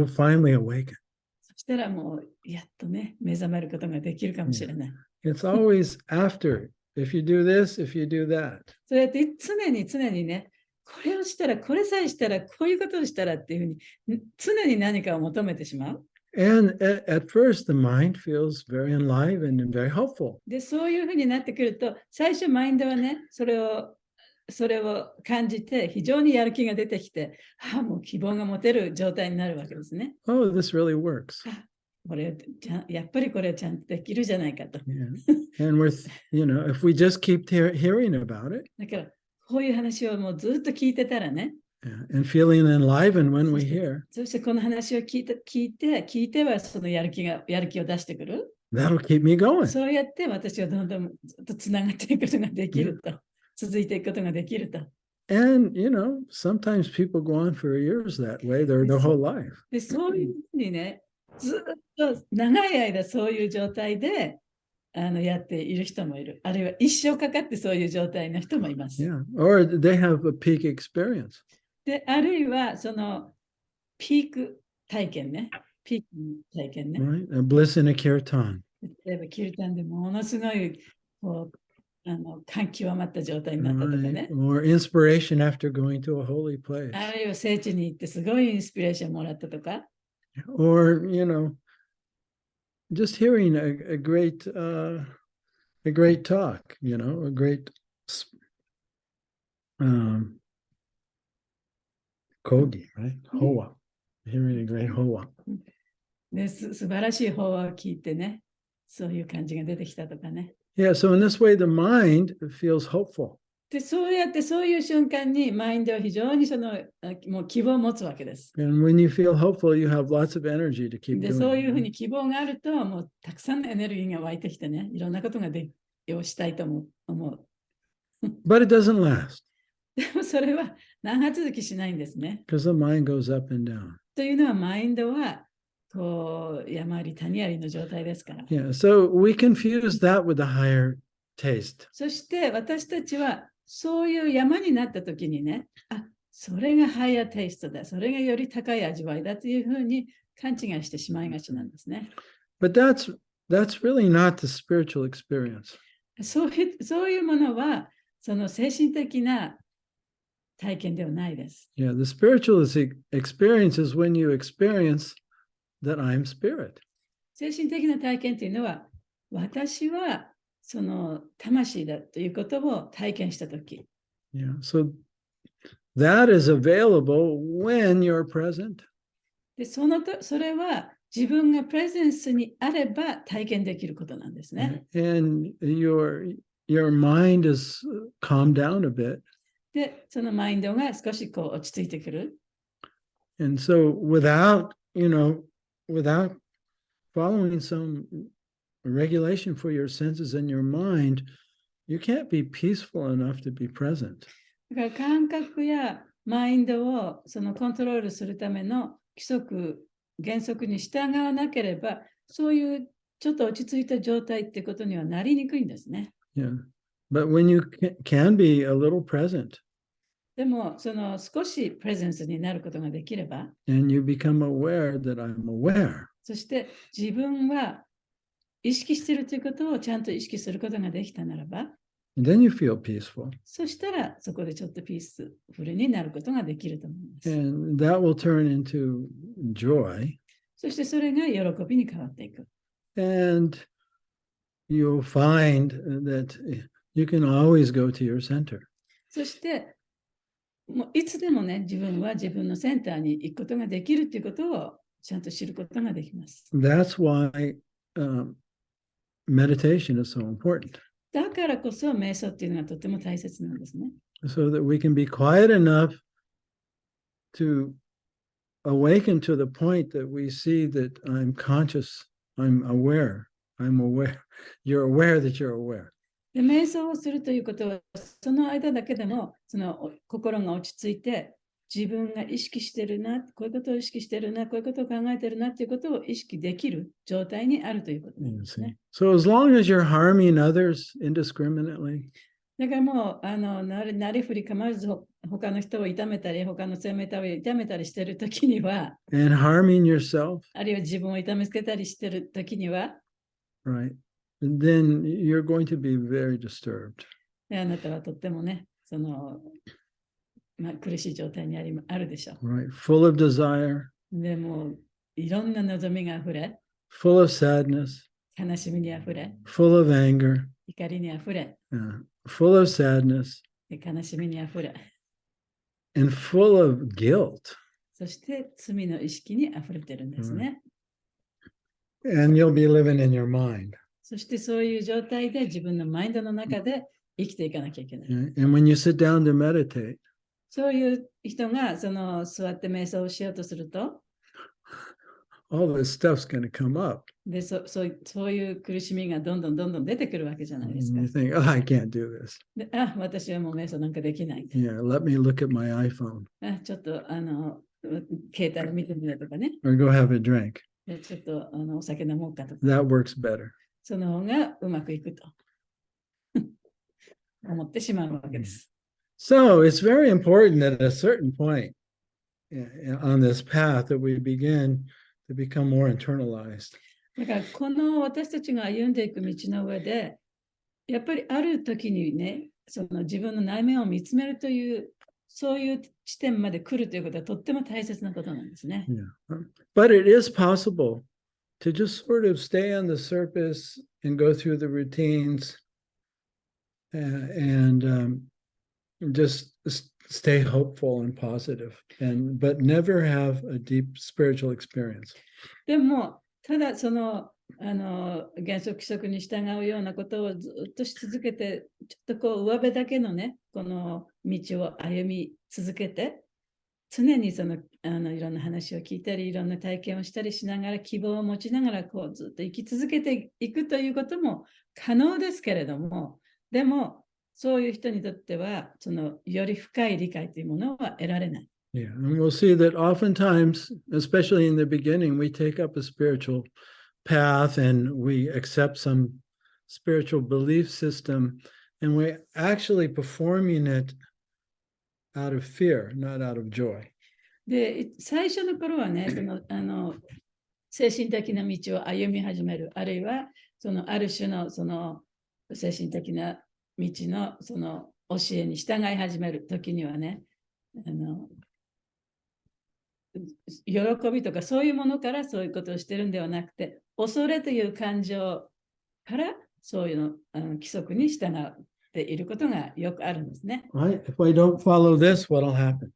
finally awaken. そしたらもうやっとね、目覚めることができるかもしれない。It's always after. If you do this, if you do that. そうやって常にね、これをしたら、これさえしたら、こういうことをしたらっていうふうに、常に何かを求めてしまう。And at first, the mind feels very enlivened and very hopeful. で、そういうふうになってくると、最初マインドはね、それを感じて、非常にやる気が出てきて、もう希望が持てる状態になるわけですね。Oh, this really works. これやっぱりこれちゃんとできるじゃないかと。Yeah. And if we just keep hearing about it, だから、こういう話をもうずっと聞いてたらね、and feeling enlivened when we hear, そしてこの話を聞いてはそのやる気を出してくる。that'll keep me going. そうやって私はどんどんずっとつながっていくことができると。続いていくことができると。And, sometimes people go on for years that way, their whole life. で、そういうふうにね、ずっと長い間そういう状態でやっている人もいる。あるいは一生かかってそういう状態の人もいます。Yeah. Or they have a peak experience. で、あるいはそのピーク体験ね。ピーク体験ね。Right? A bliss in a kirtan. 例えば、キルタンでものすごい感極まった状態になったとかね。Right? Or inspiration after going to a holy place. あるいは聖地に行ってすごいインスピレーションもらったとか。Or, just hearing a great talk, a great kogi, right? Hoa. Hearing a great hoa. で素晴らしい法話を聞いてね、そういう感じが出てきたとかね。Yeah, so in this way, the mind feels hopeful. で、そうやってそういう瞬間にマインドは非常にもう希望を持つわけです。And when you feel hopeful, you have lots of energy to keep で、 doing そういうふう it. に希望があると、もうたくさんのエネルギーが湧いてきてね、いろんなことがをしたいと思う。But it doesn't last でもそれは長続きしないんですね。 because the mind goes up and down. というのはマインドはこう山あり谷ありの状態ですから。Yeah, so we confuse that with a higher taste. そして私たちはそういう山になった時にね、それがハイヤーテイストだ、それがより高い味わいだというふうに勘違いしてしまいがちなんですね。But that's really not the spiritual experience. そういうものはその精神的な体験ではないです。Yeah, the spiritual experience is when you experience that I'm spirit. 精神的な体験というのは、私はその魂だということを体験したとき。Yeah, so that is available when you're present. で、それは自分がプレゼンスにあれば体験できることなんですね。And your mind is calmed down a bit. で、そのマインドが少し落ち着いてくる。And so without following some regulation for your senses and your mind, you can't be peaceful enough to be present. だから感覚やマインドをそのコントロールするための規則、原則に従わなければ、そういうちょっと落ち着いた状態ってことにはなりにくいんですね。Yeah. But when you can be a little present, でも、その少しプレゼンスになることができれば、and you become aware that I'm aware, そして自分は意識しているということをちゃんと意識することができたならば、then you feel peaceful. そしたらそこでちょっとピースフルになることができると思います。And that will turn into joy. そしてそれが喜びに変わっていく。And you'll find that you can always go to your center. そしてもういつでもね、自分は自分のセンターに行くことができるということをちゃんと知ることができます。That's why meditation is so important. だからこそ瞑想っていうのがとても大切なんですね。So that we can be quiet enough to awaken to the point that we see that I'm conscious, I'm aware, you're aware that you're aware. で瞑想をするということは、その間だけでもその心が落ち着いて、自分が意識してるな、こういうことを意識してるな、こういうことを考えてるなということを意識できる状態にあるということなんですね。So as long as you're harming others indiscriminately, だからもうなりふり構わず他の人を痛めたり、他の生命体を痛めたりしているときには、and harming yourself, あるいは自分を痛めつけたりしているときには、right, then you're going to be very disturbed. あなたはとってもね、苦しい状態にあるでしょう。Right, full of desire, でもいろんな望みがあふれ、full of sadness, 悲しみにあふれ、 full of anger, 怒りにあふれ、 full of sadness, 悲しみにあふれ、 and full of guilt. そして罪の意識にあふれてるんですね。And you'll be living in your mind. そしてそういう状態で自分のマインドの中で生きていかなきゃいけない。And when you sit down to meditate, そういう人がその座って瞑想をしようとすると、all this stuff's going to come up. でそういう苦しみがどんどん出てくるわけじゃないですか And。you think, oh, I can't do this. で私はもう瞑想なんかできない。Yeah, let me look at my iPhone ちょっと携帯を見てみるとかね。 or go have a drink. でちょっとお酒飲もうかとか。That works better. その方がうまくいくと思ってしまうわけです。So it's very important that at a certain point on this path that we begin to become more internalized. だからこの私たちが歩んでいく道の上で、やっぱりある時にね、その自分の内面を見つめるという、そういう地点まで来るということはとっても大切なことなんですね。Yeah. But it is possible to just sort of stay on the surface and go through the routines and just stay hopeful and positive, but never have a deep spiritual experience. でも、ただその原則規則に従うようなことをずっとし続けて、ちょっとこう上辺だけのね、この道を歩み続けて、常にそのいろんな話を聞いたり、いろんな体験をしたりしながら、希望を持ちながらこうずっと生き続けていくということも可能ですけれども、でもそういう人にとってはそのより深い理解というものは得られない。Yeah, and we'll see that oftentimes, especially in the beginning, we take up a spiritual path and we accept some spiritual belief system, and we're actually performing it out of fear, not out of joy. で、最初の頃はね、その精神的な道を歩み始める、あるいはそのある種のその精神的な道のその教えに従い始めるときにはね、喜びとかそういうものからそういうことをしてるんではなくて、恐れという感情からそういうの規則に従っていることがよくあるんですね。Right? If I don't follow this, what'll happen?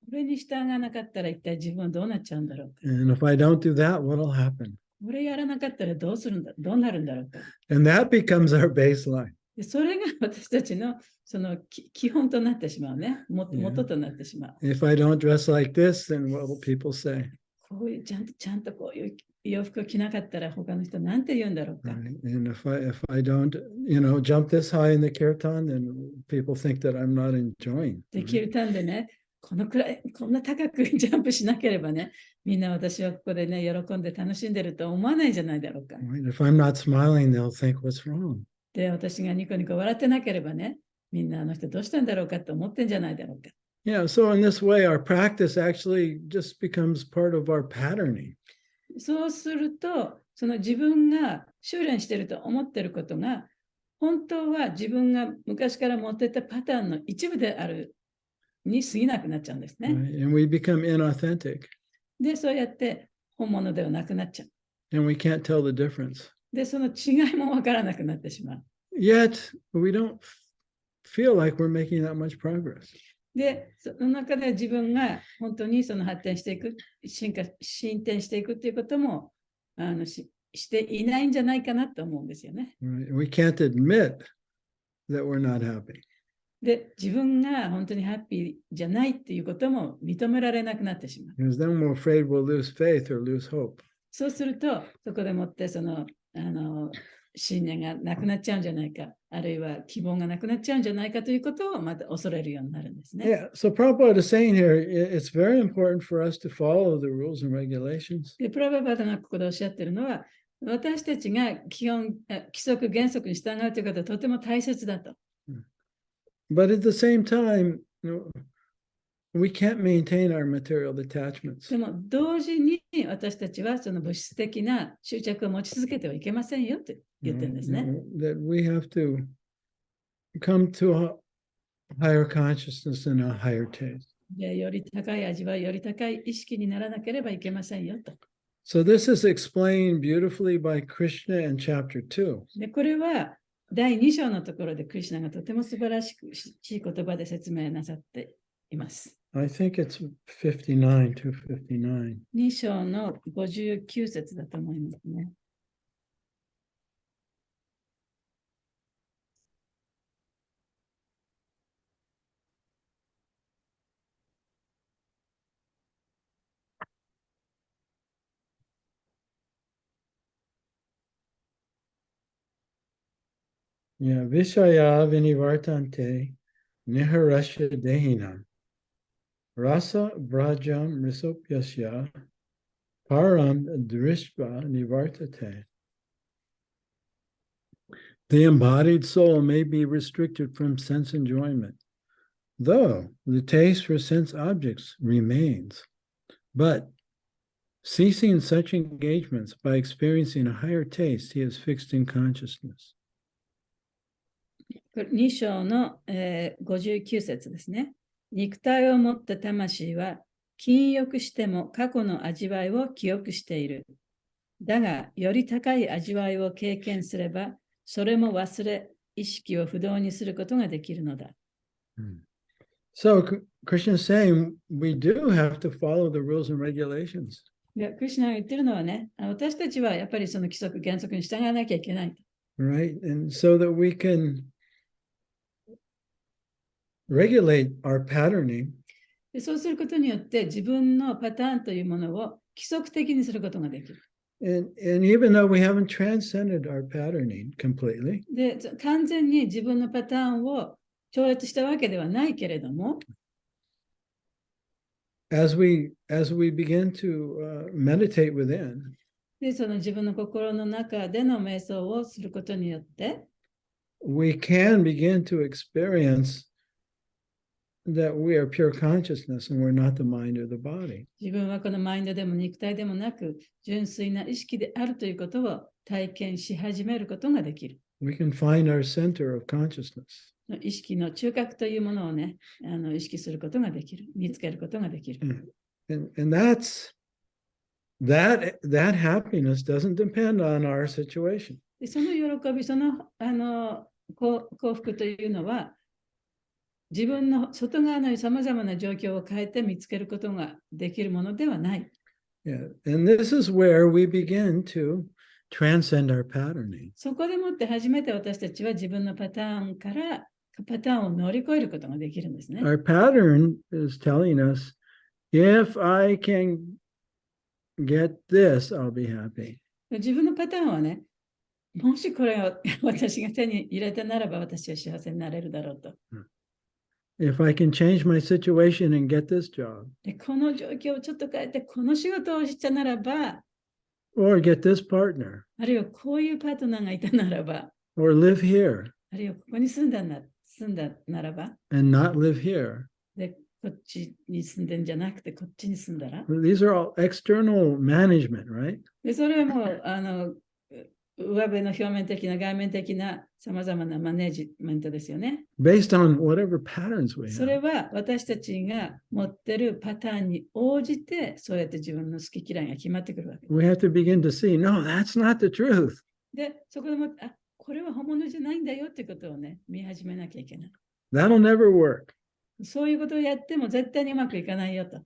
これに従わなかったら一体自分はどうなっちゃうんだろうか。And if I don't do that, what'll happen? これやらなかったらどうするんだ、どうなるんだろうか。And that becomes our baseline. でそれが私たちのその基本となってしまうね。元となってしまう。If I don't dress like this, then what will people say? こういうちゃんとこういう洋服を着なかったら他の人なんて言うんだろうか。Right? And if I don't, jump this high in the kirtan, then people think that I'm not enjoying. できるたんでね、このくらい、こんな高くジャンプしなければね、みんな私はここでね、喜んで楽しんでると思わないんじゃないだろうか。Right? If I'm not smiling, they'll think, what's wrong? で、私がニコニコ笑ってなければね、みんなあの人どうしたんだろうかって思ってんじゃないだろうか。Yeah, so in this way, our practice actually just becomes part of our patterning. そうすると、その自分が修練してると思ってることが、本当は自分が昔から持ってたパターンの一部であるに過ぎなくなっちゃうんですね。Right? And we become inauthentic. で、そうやって本物ではなくなっちゃう。And we can't tell the difference. で、その違いもわからなくなってしまう。Yet, we don't feel like we're making that much progress. で、その中で自分が本当にその発展していく、進展していくっていうこともしていないんじゃないかなと思うんですよね。Right? We can't admit that we're not happy. で、自分が本当にハッピーじゃないっていうことも認められなくなってしまう。Because then we're afraid we'll lose faith or lose hope. そうすると、そこでもってその信念がなくなっちゃうんじゃないか、あるいは希望がなくなっちゃうんじゃないかということをまた恐れるようになるんですね。Yeah, so Prabhupada is saying here, it's very important for us to follow the rules and regulations. で、プラババダがここでおっしゃってるのは、私たちが規則、原則に従うということはとても大切だと。But at the same time, we can't maintain our material detachments. でも同時に私たちはその物質的な執着を持ち続けてはいけませんよって言ってるんですね。That we have to come to a higher consciousness and a higher taste. でより高い味わい、より高い意識にならなければいけませんよと。So this is explained beautifully by Krishna in chapter 2. でこれは第2章のところでクリシュナがとても素晴らしい言葉で説明なさっています。I think it's 59 to 59. 2章の59節だと思いますね。Yeah, Vishaya vinivartante niharasya dehina. Rasa brajam risopyasya param drishva nivartate. The embodied soul may be restricted from sense enjoyment, though the taste for sense objects remains. But ceasing such engagements by experiencing a higher taste, he is fixed in consciousness. 2章の、59節ですね。肉体を持った魂は禁欲しても過去の味わいを記憶している。だが、より高い味わいを経験すれば、それも忘れ、意識を不動にすることができるのだ。So Krishna is saying we do have to follow the rules and regulations. でクリシュナが言ってるのはね、私たちはやっぱりその規則、原則に従わなきゃいけない。Right? And so that we can regulate our patterning. でそうすることによって自分のパターンというものを規則的にすることができる。And even though we haven't transcended our patterning completely, で、完全に自分のパターンを超越したわけではないけれども、as we begin to meditate within, でその自分の心の中での瞑想をすることによって、we can begin to experience that we are pure consciousness and we're not the mind or the body. 自分はこのマインドでも肉体でもなく、純粋な意識であるということを体験し始めることができる。We can find our center of consciousness. 意識の中核というものをね、意識することができる。見つけることができる。And that happiness doesn't depend on our situation. でその喜び、その幸福というのは、自分の外側のさまざまな状況を変えて見つけることができるものではない。Yeah. And this is where we begin to transcend our patterning. そこでもって初めて私たちは自分のパターンからパターンを乗り越えることができるんですね。Our pattern is telling us, if I can get this, I'll be happy. 自分のパターンはね、もしこれを私が手に入れたならば私は幸せになれるだろうと。If I can change my situation and get this job, でこの状況をちょっと変えてこの仕事をしたならば、 or get this partner, あるいはこういうパートナーがいたならば、 or live here あるいはここに住んだならば、 and not live here. でこっちに住んでんじゃなくてこっちに住んだら、 These are all external management, right? でそれはもう上辺の表面的な外面的なさまざまなマネジメントですよね。Based on whatever patterns we それ have. は私たちが持ってるパターンに応じてそうやって自分の好き嫌いが決まってくるわけです。We have to begin to see, no, that's not the truth. で、そこでもこれは本物じゃないんだよってことをね、見始めなきゃいけない。That'll never work. そういうことをやっても絶対にうまくいかないよと。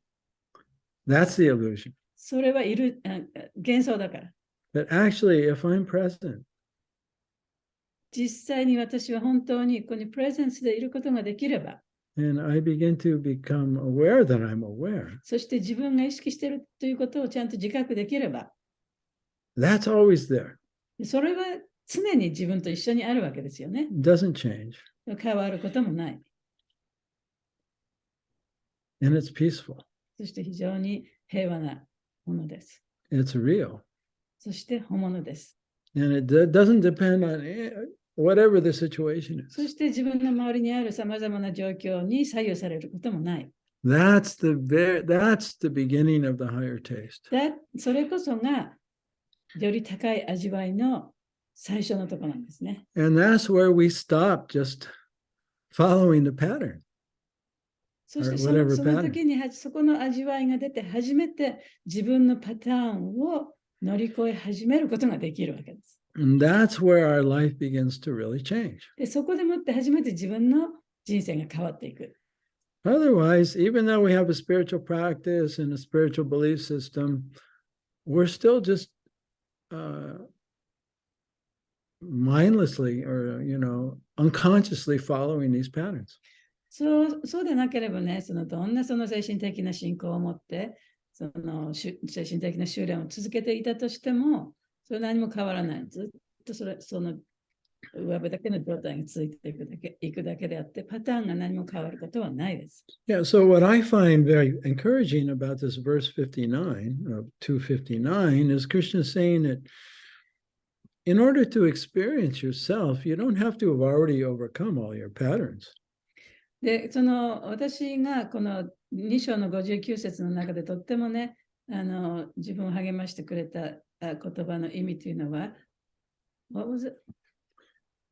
That's the illusion. それは幻想だから。That actually, if I'm present, 実際に私は本当にここにプレゼンスでいることができれば、 and I begin to become aware that I'm aware, そして自分が意識しているということをちゃんと自覚できれば、 that's always there. それは常に自分と一緒にあるわけですよね。 It doesn't change. 変わることもない。 And it's peaceful. そして非常に平和なものです。 It's real. そして本物です。 And it doesn't depend on whatever the situation そ is. して自分の周りにあるさまざまな状況に左右されることもない。That's the beginning of the higher taste. それこそがより高い味わいの最初のところなんですね。 And that's where we stop just following the pattern. そして whatever その pattern. 時にそこの味わいが出て初めて自分のパターンを乗り越え始めることができるわけです。 And that's where our life begins to really change. でそこでもって初めて自分の人生が変わっていく。Otherwise, even though we have a spiritual practice and a spiritual belief system, we're still just mindlessly or, unconsciously following these patterns. そうでなければね、どんなその精神的な信仰を持って、精神的な修練を続けていたとしても、それ何も変わらない。ずっとその上辺だけの状態が続いていくだけであって、パターンが何も変わることはないです。Yeah, so what I find very encouraging about this verse 59 of 259 is Krishna saying that in order to experience yourself, you don't have to have already overcome all your patterns. で、私がこの2章の59節の中でとってもね、自分を励ましてくれた言葉の意味というのは、What was it?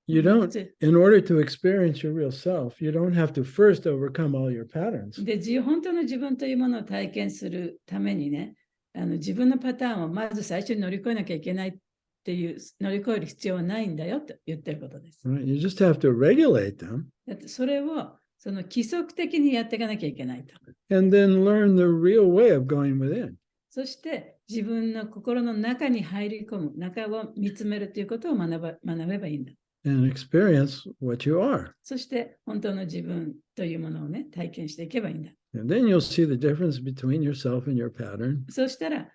You don't, in order to experience your real self, you don't have to first overcome all your patterns. で、本当の自分というものを体験するためにね、自分のパターンをまず最初に乗り越えなきゃいけないっていう、乗り越える必要はないんだよと言ってることです。Right? You just have to regulate them. だってそれを規則的にやっていかなきゃいけないと。And then learn the real way of going within. そして自分の心の中に入り込む、中を見つめるということを学べばいいんだ。And experience what you are. そして本当の自分というものをね、体験していけばいいんだ。And then you'll see the difference between yourself and your pattern. そしたら、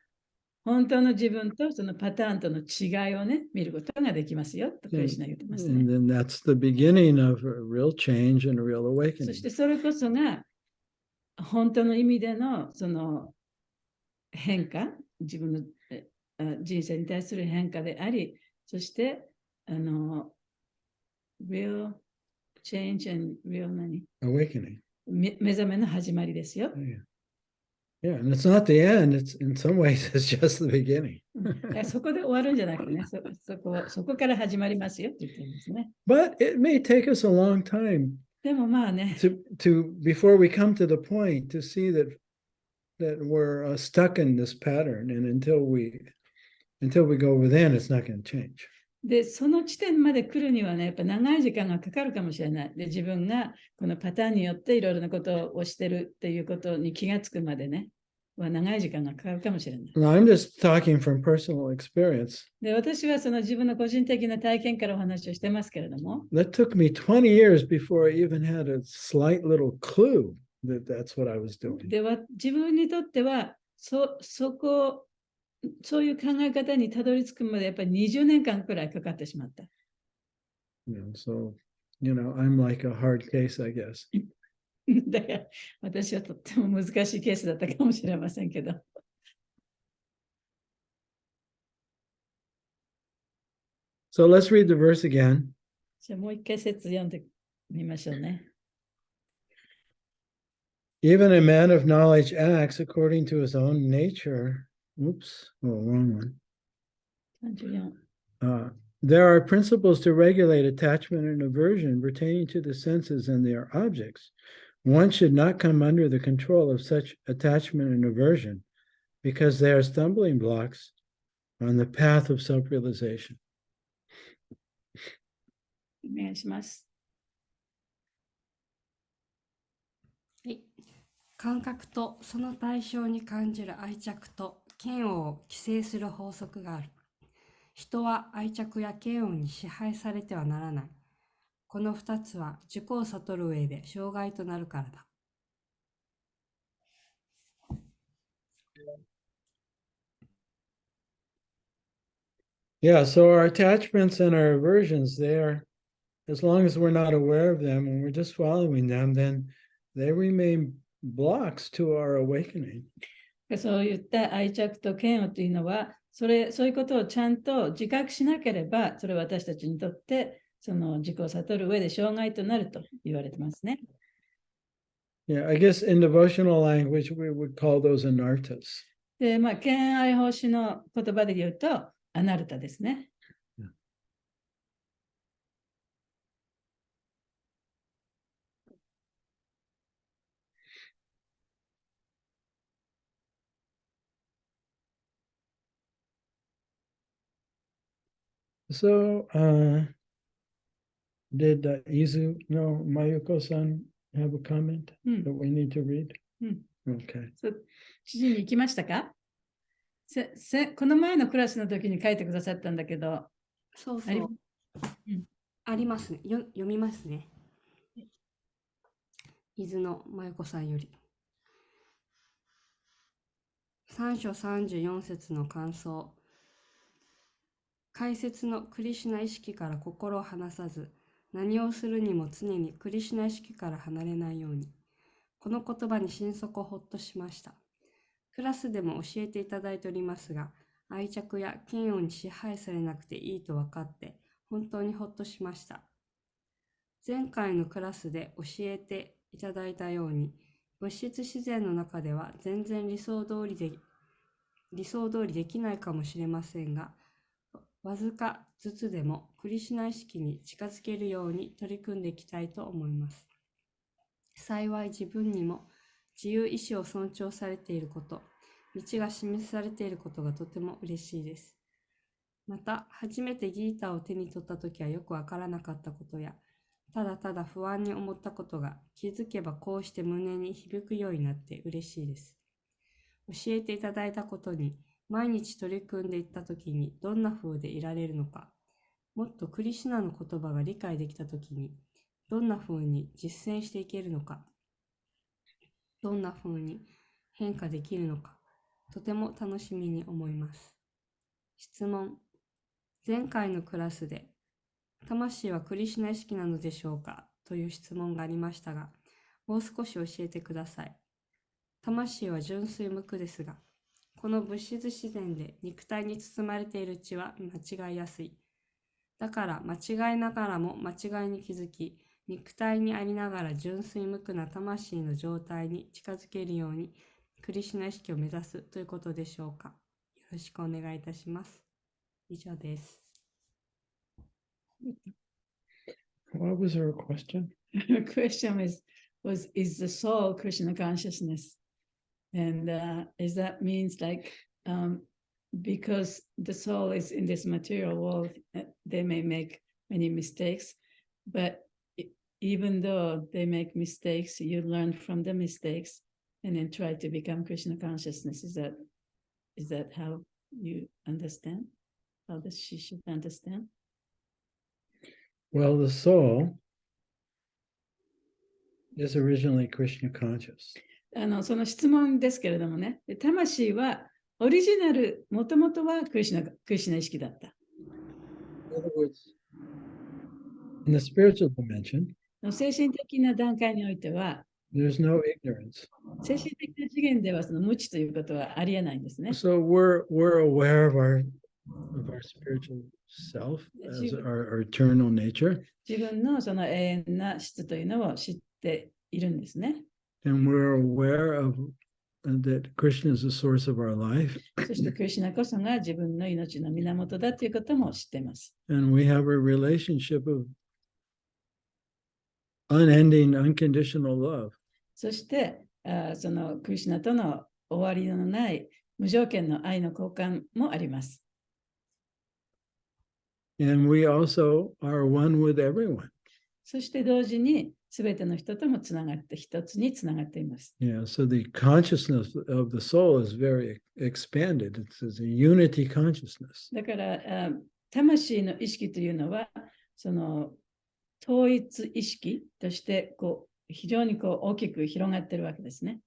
本当の自分とそのパターンとの違いをね、見ることができますよとクリシュナ言ってますね。And then that's the beginning of a real change and a real そ awakening. してそれこそが本当の意味でのその変化、自分の人生に対する変化であり、そしてreal change and real 何 Awakening. 目覚めの始まりですよ。Yeah, and it's not the end. It's in some ways it's just the beginning. そこで終わるんじゃなくてね、そこから始まりますよって言ってるんですね。But it may take us a long time でもまあね、to before we come to the point to see that we're stuck in this pattern, and until we go within, it's not going to change. で、その地点まで来るにはね、やっぱ長い時間がかかるかもしれない。で、自分がこのパターンによっていろいろなことをしてるっていうことに気がつくまでね、長い時間がかかるかもしれない。Now, I'm just talking from personal experience. で、私はその自分の個人的な体験からお話をしてますけれども、That took me 20 years before I even had a slight little clue that that's what I was doing. では自分にとってはそういう考え方にたどり着くまでやっぱり20年間くらいかかってしまった。So, I'm like a hard case, I guess. だから私はとっても難しいケースだったかもしれませんけど。So let's read the verse again. じゃあもう一回説読んでみましょうね。Even a man of knowledge acts according to his own nature. Oops, wrong one. 34。There are principles to regulate attachment and aversion pertaining to the senses and their objects. One should not come under the control of such attachment and aversion because they are stumbling blocks on the path of self-realization. お願いします。はい。感覚とその対象に感じる愛着と嫌悪を規制する法則がある。人は愛着や嫌悪に支配されてはならない。この二つは自己を悟る上で障害となるからだ。Yeah, so our attachments and our aversions, as long as we're not aware of them and we're just following them, then they remain blocks to our awakening. そういった愛着と嫌悪というのは、そういうことをちゃんと自覚しなければ、それは私たちにとってその自己を悟る上で障害となると言われてますね。Yeah, I guess in devotional language, we would call those anarthas. で、敬愛奉仕の言葉で言うと、アナルタですね。So, did Izu know Mayuko-san have a comment うん that we need to read? うん。 Okay. 知事に行きましたか？この前のクラスの時に書いてくださったんだけど、そうありそう。ありますね。読みますね。伊豆の真由子さんより。3章34節の感想。解説のクリシュナ意識から心を離さず、何をするにも常にクリシュナ意識から離れないように。この言葉に心底ほっとしました。クラスでも教えていただいておりますが、愛着や嫌悪に支配されなくていいと分かって、本当にほっとしました。前回のクラスで教えていただいたように、物質自然の中では全然理想通りできないかもしれませんが、わずかずつでもクリシュナ意識に近づけるように取り組んでいきたいと思います。幸い自分にも自由意志を尊重されていること、道が示されていることがとても嬉しいです。また、初めてギーターを手に取ったときはよくわからなかったことや、ただただ不安に思ったことが気づけばこうして胸に響くようになって嬉しいです。教えていただいたことに毎日取り組んでいったときにどんな風でいられるのか、もっとクリシュナの言葉が理解できたときにどんな風に実践していけるのか、どんな風に変化できるのか、とても楽しみに思います。質問。前回のクラスで魂はクリシュナ意識なのでしょうかという質問がありましたが、もう少し教えてください。魂は純粋無垢ですが、この物質自然で肉体に包まれているうちは間違いやすい。だから間違いながらも間違いに気づき、肉体にありながら純粋無垢な魂の状態に近づけるように、クリシュナ意識を目指すということでしょうか。よろしくお願いいたします。以上です。What was her question? Her question is the soul Krishna consciousness? And is that means like, because the soul is in this material world, they may make many mistakes, but even though they make mistakes, you learn from the mistakes and then try to become Krishna consciousness. Is that how you understand? How does she should understand? Well, the soul is originally Krishna conscious. その質問ですけれどもね、魂はオリジナル、もともとはクリシュナ意識だった。In other words, in the spiritual dimension, 精神的な段階においては、there's no ignorance. 精神的な次元ではその無知ということはありえないんですね。So we're aware of our spiritual self as our eternal nature. 自分のその永遠な質というのを知っているんですね。And we're aware of that Krishna is the source of our life. そしてクリシュナこそが自分の命の源だということも知っています。And we have a relationship of unending, unconditional love. そしてそのクリシュナとの終わりのない無条件の愛の交換もあります。And we also are one with everyone. そして同時にすべての人ともつながって一つにつながっています。Yeah, so the consciousness of the soul is very expanded. It's a unity consciousness. だから魂の意識というのはその統一意識として非常に大きく広がっているわけですね。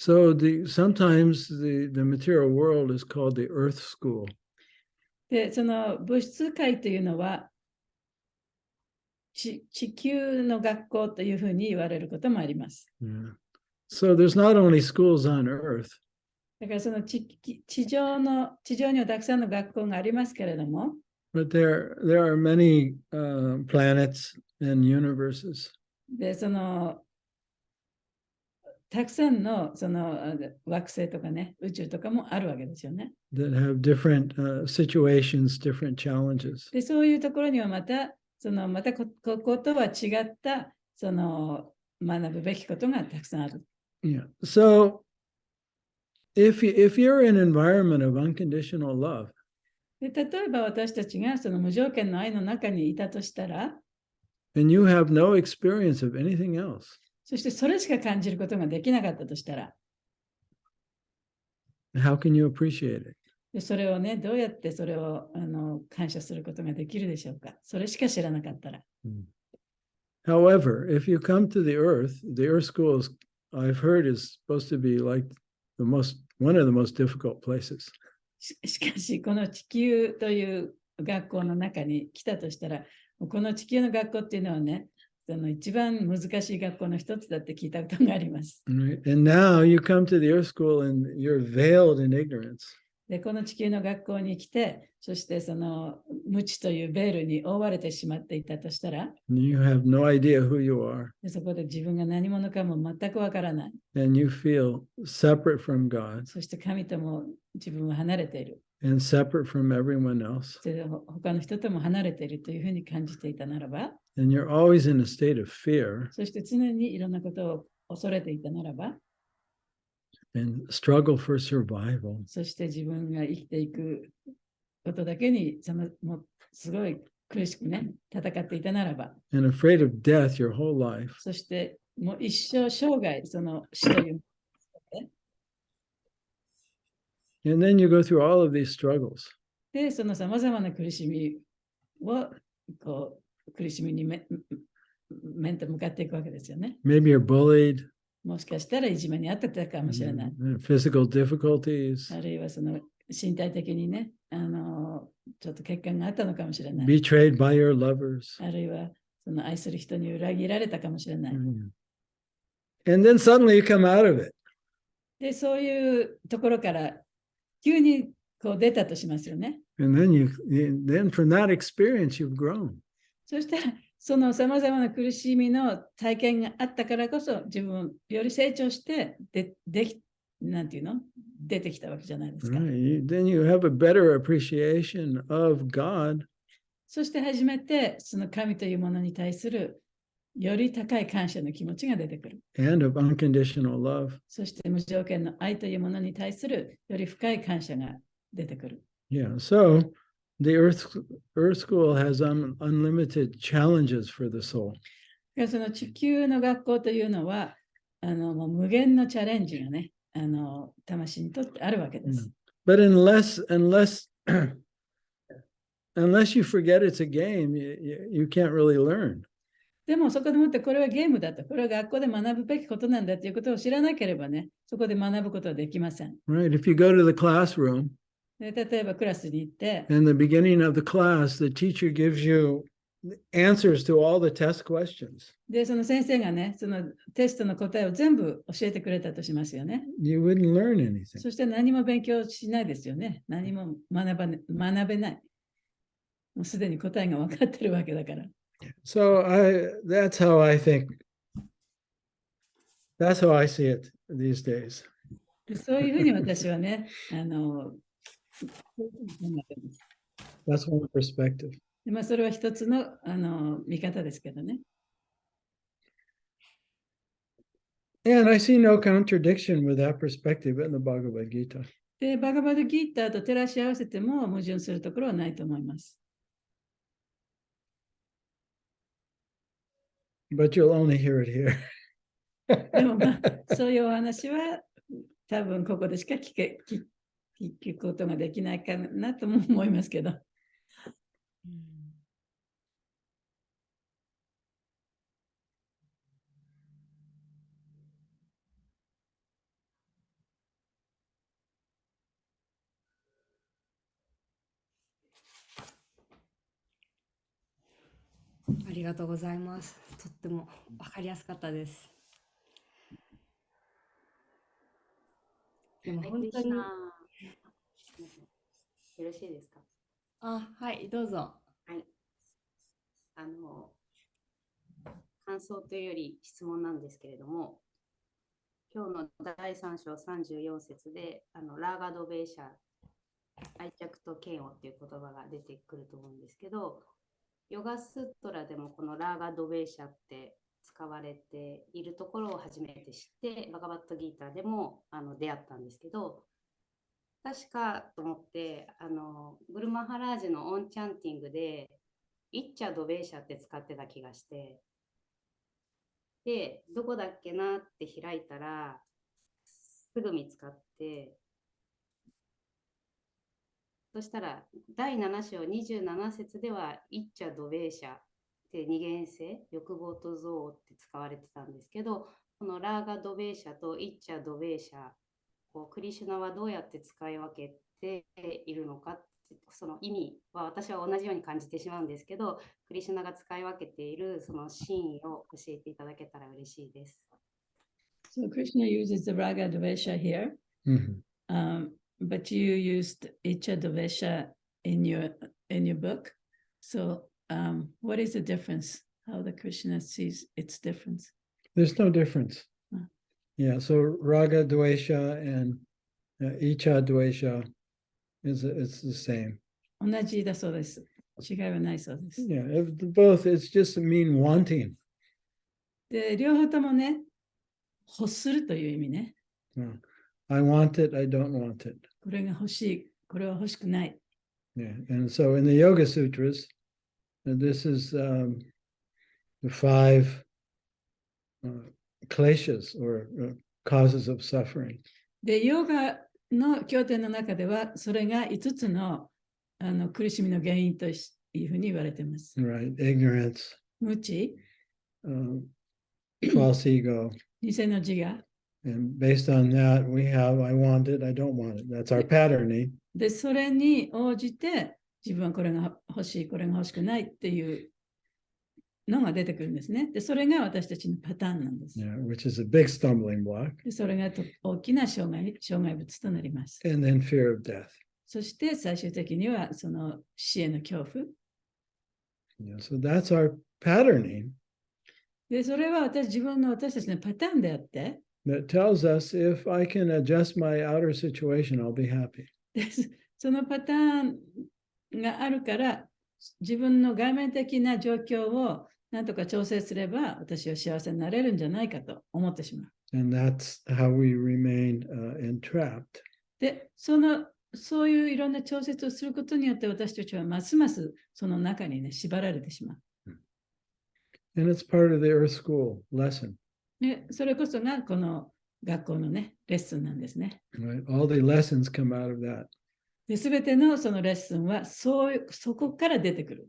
So sometimes the material world is called the earth school. で、その物質界というのは地球の学校というふうに言われることもあります。Yeah. So there's not only schools on earth. だからその地上にはたくさんの学校がありますけれども、But there are many planets and universes. で、そのたくさんのその惑星とかね、宇宙とかもあるわけですよね。That have different situations, different challenges. で、そういうところにはまたこことは違ったその学ぶべきことがたくさんある。Yeah. So if you're in an environment of unconditional love, で、例えば私たちがその無条件の愛の中にいたとしたら、and you have no experience of anything else, そしてそれしか感じることができなかったとしたら、how can you appreciate it? でそれをね、どうやってそれを感謝することができるでしょうか。それしか知らなかったら。However, if you come to the earth school is, I've heard, is supposed to be like one of the most difficult places. しかし、この地球という学校の中に来たとしたら、この地球の学校っていうのはね、その一番難しい学校の一つだって聞いたことがあります。Right? And now you come to the earth school and you're veiled in ignorance. で、この地球の学校に来て、そしてその無知というベールに覆われてしまっていたとしたら、You have no idea who you are, でそこで自分が何者かも全くわからない。and you feel separate from God そして神とも自分は離れている。and separate from everyone else. で他の人とも離れているというふうに感じていたならば、And you're always in a state of fear そして常にいろんなことを恐れていたならば、and struggle for survival. そして自分が生きていくことだけにもうすごい苦しくね、戦っていたならば、And afraid of death your whole life. そしてもう一生生涯その死という、 And then you go through all of these struggles. で、そのさまざまな苦しみを苦しみに面と向かっていくわけですよね。Maybe you're bullied, もしかしたらいじめにあってたかもしれない。physical difficulties, あるいはその身体的にね、ちょっと欠陥があったのかもしれない。 betrayed by your lovers. あるいはその愛する人に裏切られたかもしれない。And then suddenly you come out of it. で、そういうところから急に出たとしますよね。And then from that experience you've grown. そしたら、そのさまざまな苦しみの体験があったからこそ、自分より成長してなんていうの出てきたわけじゃないですか。Then you have a better appreciation of God. そして初めて、その神というものに対するより高い感謝の気持ちが出てくる。And of unconditional love. そして無条件の愛というものに対するより深い感謝が出てくる。Yeah, so the earth school has unlimited challenges for the soul. その地球の学校というのは、もう無限のチャレンジがね、魂にとってあるわけです。But unless you forget it's a game, you can't really learn. でもそこでもってこれはゲームだと、これは学校で学ぶべきことなんだということを知らなければね、そこで学ぶことはできません。Right? If you go to the classroom, で例えばクラスに行って、in the beginning of the class, the teacher gives you answers to all the test questions. で、その先生がね、そのテストの答えを全部教えてくれたとしますよね。You wouldn't learn anything. そして何も勉強しないですよね。何も学べない。もうすでに答えが分かってるわけだから。So that's how I think. That's how I see it these days. でそういうふうに私はね、That's one perspective. でまあ、それは一つの、見方ですけどね。And I see no contradiction with that perspective in the Bhagavad Gita. で、バガバドギーターと照らし合わせても矛盾するところはないと思います。But you'll only hear it here. でもまあ、そういうお話は多分ここでしか聞くことができないかなとも思いますけど。ありがとうございます。とっても分かりやすかったです。でも本当に、よろしいですか？はい、どうぞ。はい。感想というより質問なんですけれども、今日の第3章34節で、ラーガドベーシャ、愛着と嫌悪っていう言葉が出てくると思うんですけど、ヨガスートラでもこのラーガドベーシャって使われているところを初めて知って、バガバットギーターでも出会ったんですけど、確かと思って、グルマハラージのオンチャンティングで、イッチャドベーシャって使ってた気がして、で、どこだっけなって開いたら、すぐ見つかって、そしたら、第7章27節では、イッチャドベーシャって二元性、欲望と憎悪って使われてたんですけど、このラーガドベーシャとイッチャドベーシャ、クリシュナはどうやって使い分けているのか、その意味は私は同じように感じてしまうんですけど、クリシュナが使い分けているその真意を教えていただけたら嬉しいです。So Krishna uses the Raga Dvesha here, but you used Icha Dvesha in your book. So what is the difference? How the Krishna sees its difference? There's no difference. Huh. Yeah, so raga dvesha and icha dvesha it's the same. 同じだそうです。違いはないそうです。 Yeah, both it's just mean wanting. で、両方ともね、欲するという意味ね。I want it, I don't want it. これが欲しい、これは欲しくない。Yeah, and so in the Yoga Sutras, this is the 5 kleshas or causes of suffering. で、ヨガの経典の中では、それが5つの、苦しみの原因というふうに言われています。Right, ignorance, 無知、false ego. 偽の自我。And based on that, we have I want it, I don't want it. That's our patterning. で、それに応じて、自分はこれが欲しい、これが欲しくないっていうのが出てくるんですね。で、それが私たちのパターンなんです。Yeah, which is a big stumbling block. で、それが大きな障害物となります。And then fear of death. そして最終的にはその死への恐怖。Yeah, so that's our patterning で、それは私たちのパターンであって、that tells us if I can adjust my outer situation, I'll be happy. でそのパターンがあるから、自分の外面的な状況を何とか調整すれば、私は幸せになれるんじゃないかと思ってしまう。And that's how we remain entrapped. で、そういういろんな調節をすることによって、私たちはますますその中にね、縛られてしまう。And it's part of the Earth School lesson. で、それこそがこの学校のね、レッスンなんですね。Right? All the lessons come out of that. で、すべてのそのレッスンはそこから出てくる。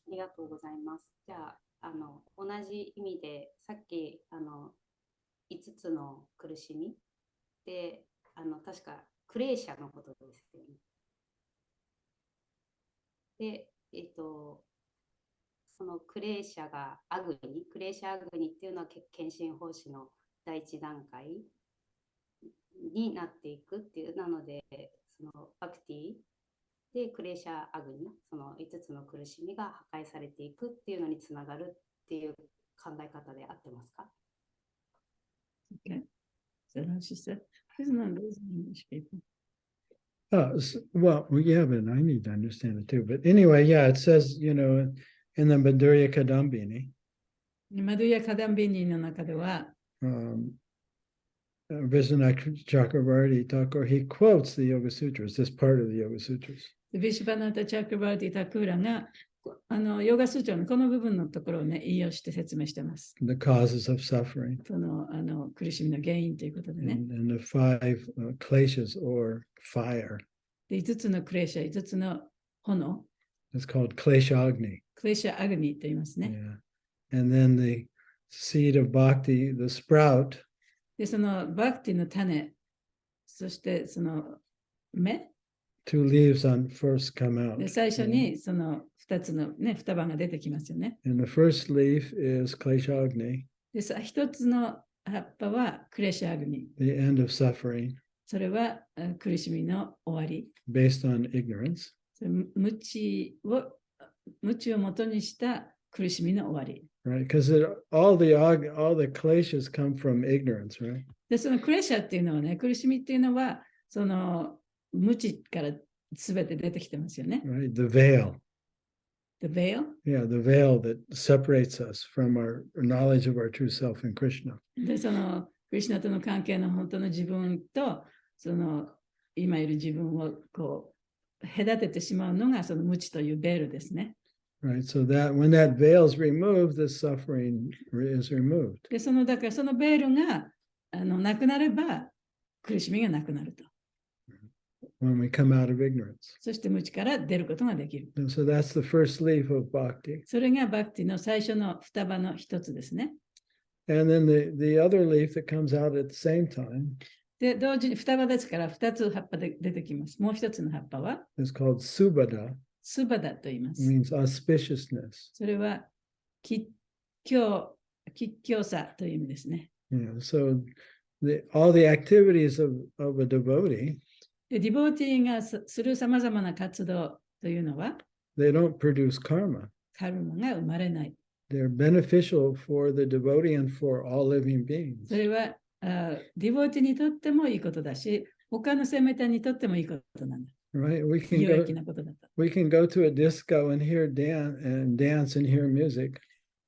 ありがとうございます。じゃあ、同じ意味で、さっき5つの苦しみで、確かクレーシャのことですよね。で、そのクレーシャがアグニ、クレーシャアグニっていうのは献身奉仕の第一段階になっていくっていう、なので、そのバクティでクレーシャアグニ、その5つの苦しみが破壊されていくっていうのにつながるっていう考え方で合ってますか？ Okay. So she said, this is not those English people. Well, yeah, but I need to understand it too. But anyway, yeah, it says, in the Madhurya Kadambini, マドゥヤ・カダンビニの中では、Vishwanath Chakravarti Thakur, he quotes the Yoga Sutras, this part of the Yoga Sutras. ビシュバナタ・チャクラバーティ・タクーラがヨガスーチャのこの部分のところをね、引用して説明してます。The causes of suffering. その苦しみの原因ということでね。And the 5 kleshas or fire. で、5つのクレーシャ、5つの炎。It's called kleshagni. クレーシャ・アグニと言いますね。Yeah. And then the seed of bhakti, the sprout. で、そのバクティの種、そしてその芽。2 leaves on first come out. で、最初にその2つのね、双葉が出てきますよね。And the first leaf is kleshagni. で、1つの葉っぱはクレーシャ・アグニ。The end of suffering. それは苦しみの終わり。Based on ignorance. 無知をもとにした苦しみの終わり。Right, because all the kleshas come from ignorance, right? で、そのクレーシャっていうのはね、苦しみっていうのは、その無知からすべて出てきてますよね。Right, the veil. The veil? Yeah, the veil that separates us from our knowledge of our true self in Krishna. で、そのクリシュナとの関係の本当の自分と、その今いる自分をこう隔ててしまうのがその無知というベールですね。Right. So that when that veil is removed, the suffering is removed. で、だからそのベールがなくなれば苦しみがなくなると。When we come out of ignorance. そして無知から出ることができる。And so that's the first leaf of bhakti. それがバクティの最初の双葉の一つですね。And then the other leaf that comes out at the same time で、同時に双葉ですから2つ葉っぱで出てきます。もう一つの葉っぱは is called subhada. スバダと言いま It す。 means auspiciousness. それは吉祥さという意味ですね。So all the activities of a devotee, で、ディボーティーがするさまざまな活動というのは they don't produce karma. カルマが生まれない。They're beneficial for the devotee and for all living beings. それはディボーティーにとってもいいことだし、他の生命体にとってもいいことなんだ。 Right? 有益なことだと。 We can go to a disco and dance and hear music.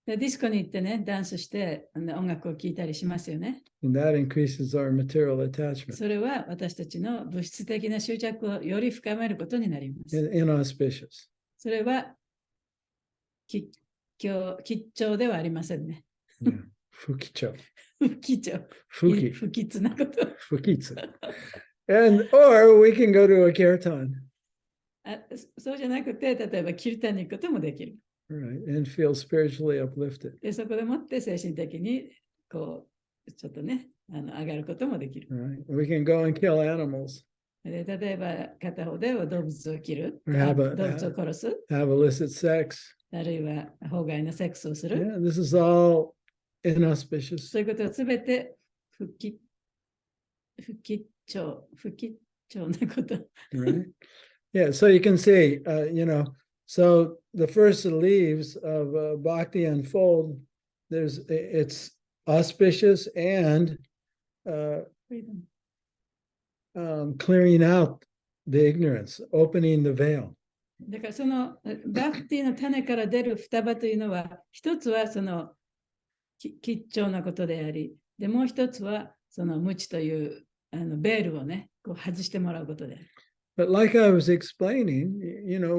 で、ディスコに行ってね、ダンスして音楽を聴いたりしますよね。 And that increases our material attachment. それは私たちの物質的な執着をより深めることになります。 Inauspicious. それは吉祥ではありませんね。 Yeah. Fukicho. 不吉祥。 Fuki. 不吉なこと。 Fukitsu. Or we can go to a kirtan. そうじゃなくて、例えばキルタンに行くこともできる。 Right, and feel spiritually uplifted. で、そこでもって精神的にこう、ちょっとね、上がることもできる。 Right, we can go and kill animals, で、例えば片方では動物を切る、 Have 動 a- 物を殺す、 have illicit sex. あるいは法外なセックスをする。 Yeah, this is all inauspicious. そういうことはすべて不吉祥なこと。 Right? Yeah, so you can see, so the first leaves of bhakti unfold. It's auspicious and clearing out the ignorance, opening the veil. だからそのバクティの種から出る双葉というのは、一つはその吉祥なことであり、でもう一つはその無知というベールをね、こう外してもらうことである。But like I was explaining,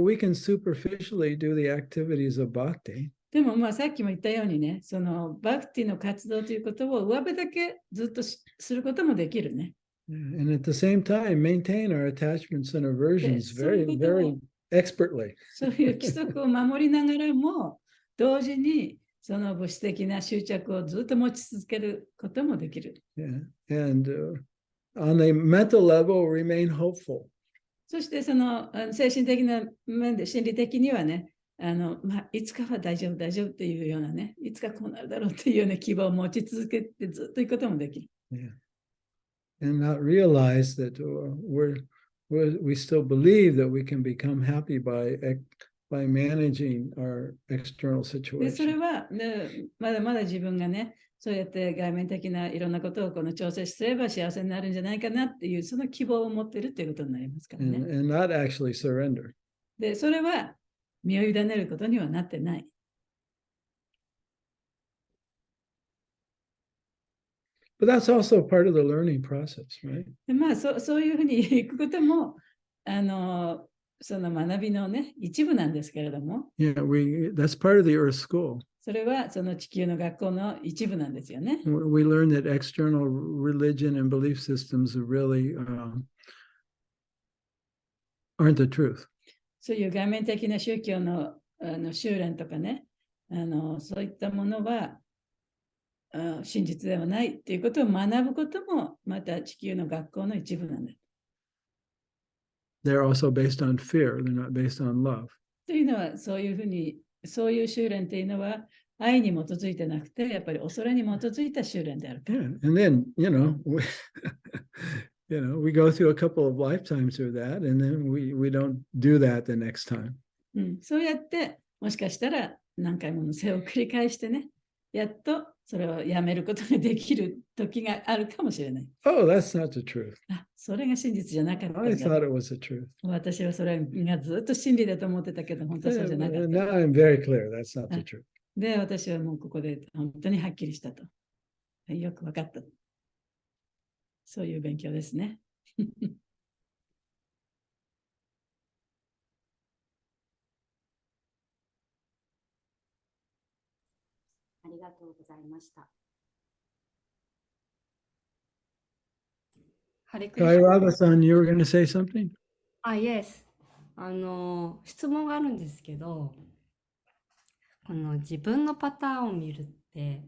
we can superficially do the activities of bhakti. でもまあさっきも言ったようにね、そのバクティの活動ということを上辺だけずっとすることもできるね。 And at the same time, maintain our attachments and aversions very, very expertly. そういう規則を守りながらも、同時にその物質的な執着をずっと持ち続けることもできる。 Yeah. And on the mental level, remain hopeful. そしてその精神的な面で心理的にはね、いつかは大丈夫っていうようなね、いつかこうなるだろうっていうような希望を持ち続けてずっといくこともできる。Yeah. And not realize that we still believe that we can become happy by managing our external で、それ situation. は、ね、まだまだ自分がね、そうやって外面的ないろんなことをこの調整すれば幸せになるんじゃないかなっていう、その希望を持っているということになりますからね。 And not actually surrender. で、それは身を委ねることにはなってない。 But that's also part of the learning process, right? でまあそういうふうにいくこともその学びのね一部なんですけれども、 Yeah, that's part of the earth school. それはその地球の学校の一部なんですよね。 We learn that external religion and belief systems really aren't the truth. そういう外面的な宗教の修練とかね、そういったものは真実ではないっていうことを学ぶこともまた地球の学校の一部なんだ。 They're also based on fear. They're not based on love. というのはそういうふうにそういう修練というのは愛に基づいてなくてやっぱり恐れに基づいた修練であるから。 Yeah, and then we go through a couple of lifetimes through that, and then we don't do that the next time. そうやってもしかしたら何回ものせを繰り返してね、やっとそれをやめることができる時があるかもしれない。 Oh, that's not the truth. それが真実じゃなかった I ん thought だ。 it was the truth. 私はそれがずっと真理だと思ってたけど、本当はそうじゃなかっ And た。 now I'm very clear that's not the truth. で、私はもうここで本当にはっきりしたと。よく分かった。そういう勉強ですね。がとうございました。ハレクリシ Kai ナ。 Rava-san, you were going to say something? Yes。質問があるんですけど、この自分のパターンを見るって、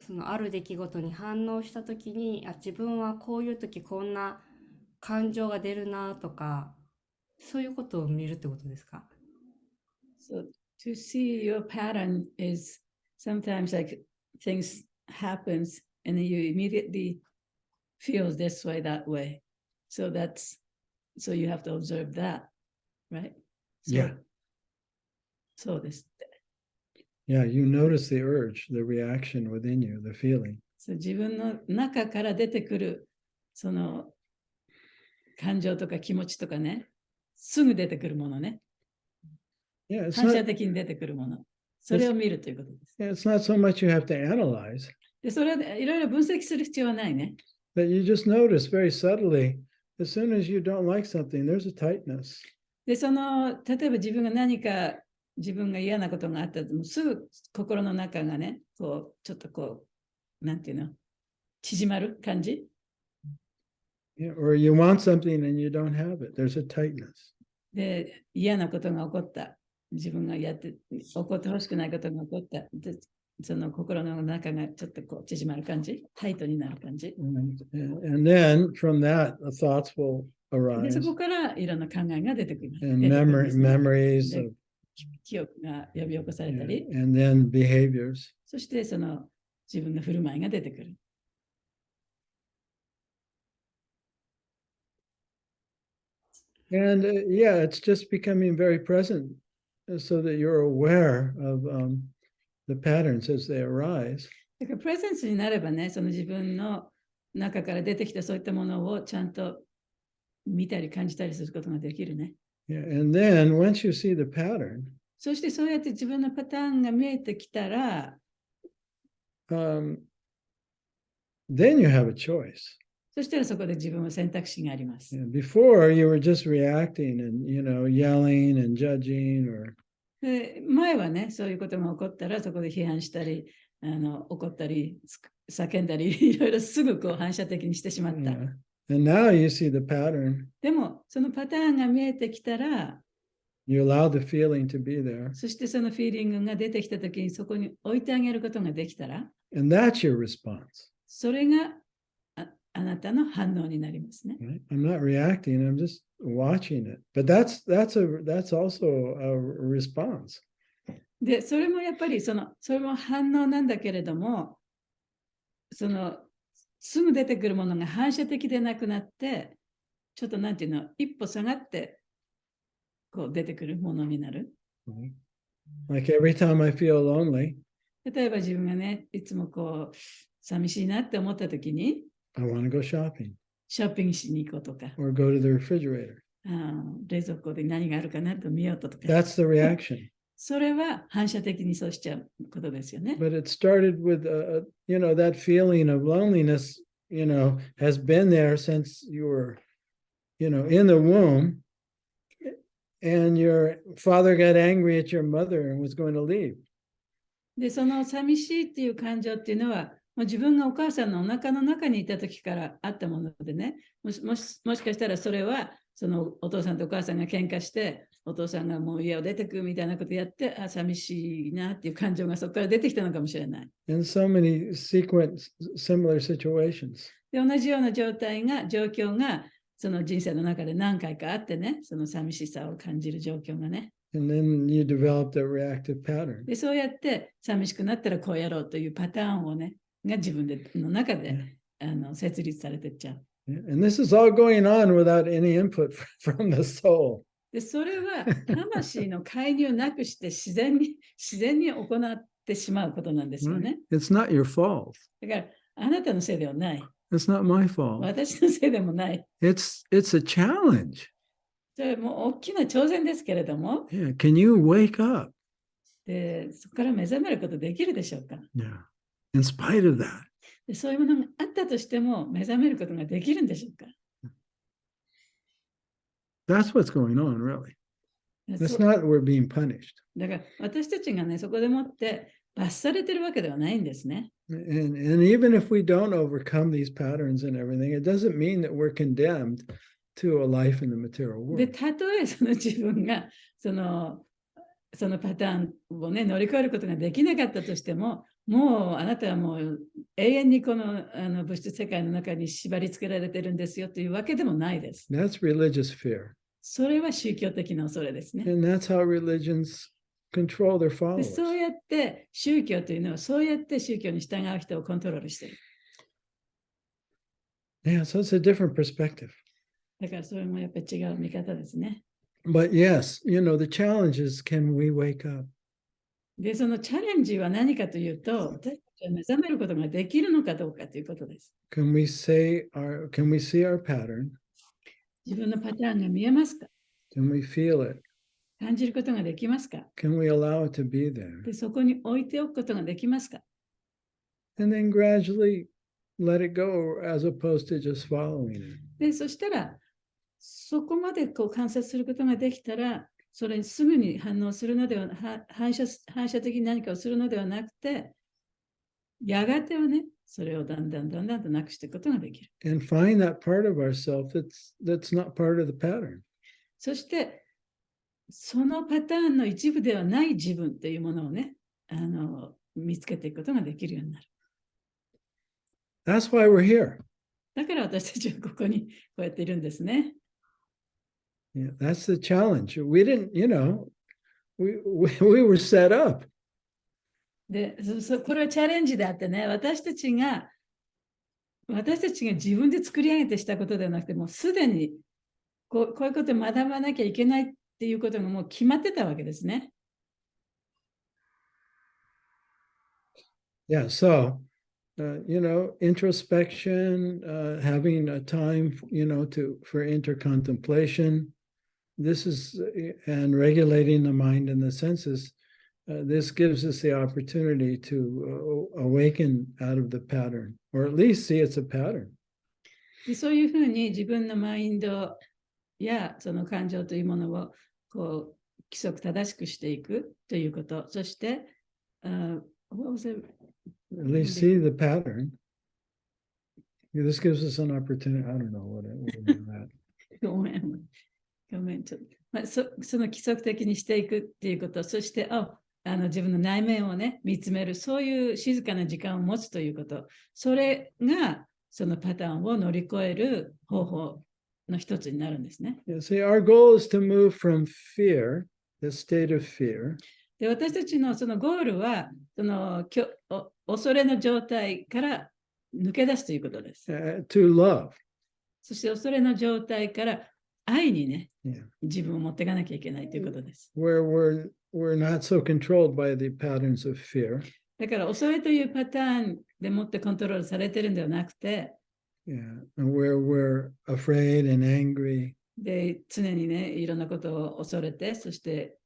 そのある出来事に反応したときに、自分はこういうときこんな感情が出るなとか、そういうことを見るってことですか？ So to see your pattern is sometimes like things happens and then you immediately feel this way, that way. So you have to observe that, right? So, Yeah. そうですって。Yeah, you notice the urge, the reaction within you, the feeling. そう自分の中から出てくるその感情とか気持ちとかね、すぐ出てくるものね。Yeah, it's 反射 not, 的に出てくるもの。それを見るということです。 yeah, it's not so much you have to analyze, で、それをいろいろ分析する必要はないね。 but you just notice very subtly, as soon as you don't like something, there's a tightness. で、例えば自分が何か自分が嫌なことがあったら、すぐ心の中がね、ちょっとなんていうの、縮まる感じ。Yeah, or you want something and you don't have it. There's a tightness. で、嫌なことが起こった。自分が起こってほしくないことが起こった。で、その心の中がちょっと縮まる感じ。タイトになる感じ。And then from that, the thoughts will で、そ arise こからいろんな考えが出てくる。 and 出てくるんですね。 memories で of, 記憶が呼び起こされた yeah, り、 and then behaviors. そして自分の振る舞いが出てくる。 And yeah, it's just becoming very present so that you're aware of the patterns as they arise. だからプレゼンスになればね、その自分の中から出てきたそういったものをちゃんと見たり感じたりすることができるね。 Yeah, and then once you see the pattern, そしてそうやって自分のパターンが見えてきたら、 then you have a choice. そしたらそこで自分は選択肢があります。 Yeah, before you were just reacting and yelling and judging or で、前はね、そういうことが起こったらそこで批判したり、怒ったり、叫んだり、いろいろすぐ反射的にしてしまった。 yeah. And now you see the pattern. でも、そのパターンが見えてきたら、 You allow the feeling to be there. そしてそのフィーリングが出てきたときにそこに置いてあげることができたら、 And that's your response. それがあなたの反応になりますね。 Right? I'm not reacting, I'm just watching it. But that's also a response. で、それもやっぱりそれも反応なんだけれども、すぐ出てくるものが反射的でなくなって、ちょっとなんていうの、一歩下がって、出てくるものになる。 Like every time I feel lonely, 例えば自分がね、いつも寂しいなって思ったときに、 I want to go shopping ショッピングしに行こうとか、 or go to the refrigerator. 冷蔵庫で何があるかなと見ようとか。 That's the reaction. それは反射的にそうしちゃうことですよね。 But it started with, that feeling of loneliness, has been there since you were, in the womb. And your father got angry at your mother and was going to leave. で、その寂しいっていう感情っていうのは、もう自分がお母さんのお腹の中にいた時からあったものでね、もしかしたらそれは、そのお父さんとお母さんが喧嘩して、お父さんがもう家を出てくみたいなことやって、寂しいなっていう感情がそこから出てきたのかもしれない。In so many similar situations. で、同じような状況が、その人生の中で何回かあってね、その寂しさを感じる状況がね。And then you developed a reactive pattern. で、そうやって寂しくなったらこうやろうというパターンをね、が自分の中で、設立されてっちゃう。And this is all going on without any input from the soul. で、それは魂の介入なくして自然に行ってしまうことなんですよね。It's not your fault. だから、あなたのせいではない。It's not my fault. 私のせいでもない。It's a challenge. それもう大きな挑戦ですけれども、Yeah. Can you wake up? で、そこから目覚めることできるでしょうか。 Yeah. In spite of that. で、そういうものがあったとしても目覚めることができるんでしょうか。 That's what's going on, really. It's not that we're being punished. だから私たちがね、そこでもって罰されてるわけではないんですね。And even if we don't overcome these patterns and everything, it doesn't mean that we're condemned to a life in the material で、 world. たとえその自分がそのパターンをね、乗り越えることができなかったとしても、もうあなたはもう永遠にこの物質世界の中に縛り付けられてるんですよというわけでもないです。That's religious fear. それは宗教的な恐れですね。 And that's how religions control their で followers. そうやって宗教というのはそうやって宗教に従う人をコントロールしている。Yeah, so it's a different perspective. だからそれもやっぱり違う見方ですね。 But yes, the challenge is, can we wake up? で、そのチャレンジは何かというと、私たちは目覚めることができるのかどうかということです。Can we see our pattern? 自分のパターンが見えますか？ Can we feel it? 感じることができますか？ Can we allow it to be there? で、そこに置いておくことができますか？ And then gradually let it go as opposed to just following it. で、そしたら、そこまで観察することができたら、それにすぐに反応するのでは、反射的に何かをするのではなくて、やがてはね、それをだんだんとなくしていくことができる。And find that part of ourselves that's not part of the pattern. そして、そのパターンの一部ではない自分というものをね、見つけていくことができるようになる。That's why we're here. だから私たちはここにこうやっているんですね。Yeah, that's the challenge. We didn't, we were set up. で、これはチャレンジであってね、私たちが自分で作り上げてしたことではなくて、もうすでにこういうことを学ばなきゃいけないっていうことがもう決まってたわけですね。Yeah, so, introspection, having a time, for intercontemplation. This is, and regulating the mind and the senses. This gives us the opportunity to awaken out of the pattern, or at least see it's a pattern. でそういうふうに自分のマインドやその感情というものを規則正しくしていくということ。そして、what was it? At least see the pattern. This gives us an opportunity. I don't know what that. ごめん、ちょっと。その規則的にしていくっていうこと、そして自分の内面をね、見つめる、そういう静かな時間を持つということ、それがそのパターンを乗り越える方法の一つになるんですね。Yeah, see, our goal is to move from fear, the state of fear. で、私たちのそのゴールは、恐れの状態から抜け出すということです。To love. そして恐れの状態から愛にね、Yeah. 自分を持っていかなきゃいけないということです。Where we're not so controlled by the patterns of fear. だから恐れというパターンでもってコントロールされてるんではなくて、Yeah, and where we're afraid and angry. で、常にね、いろんなことを恐れて、そして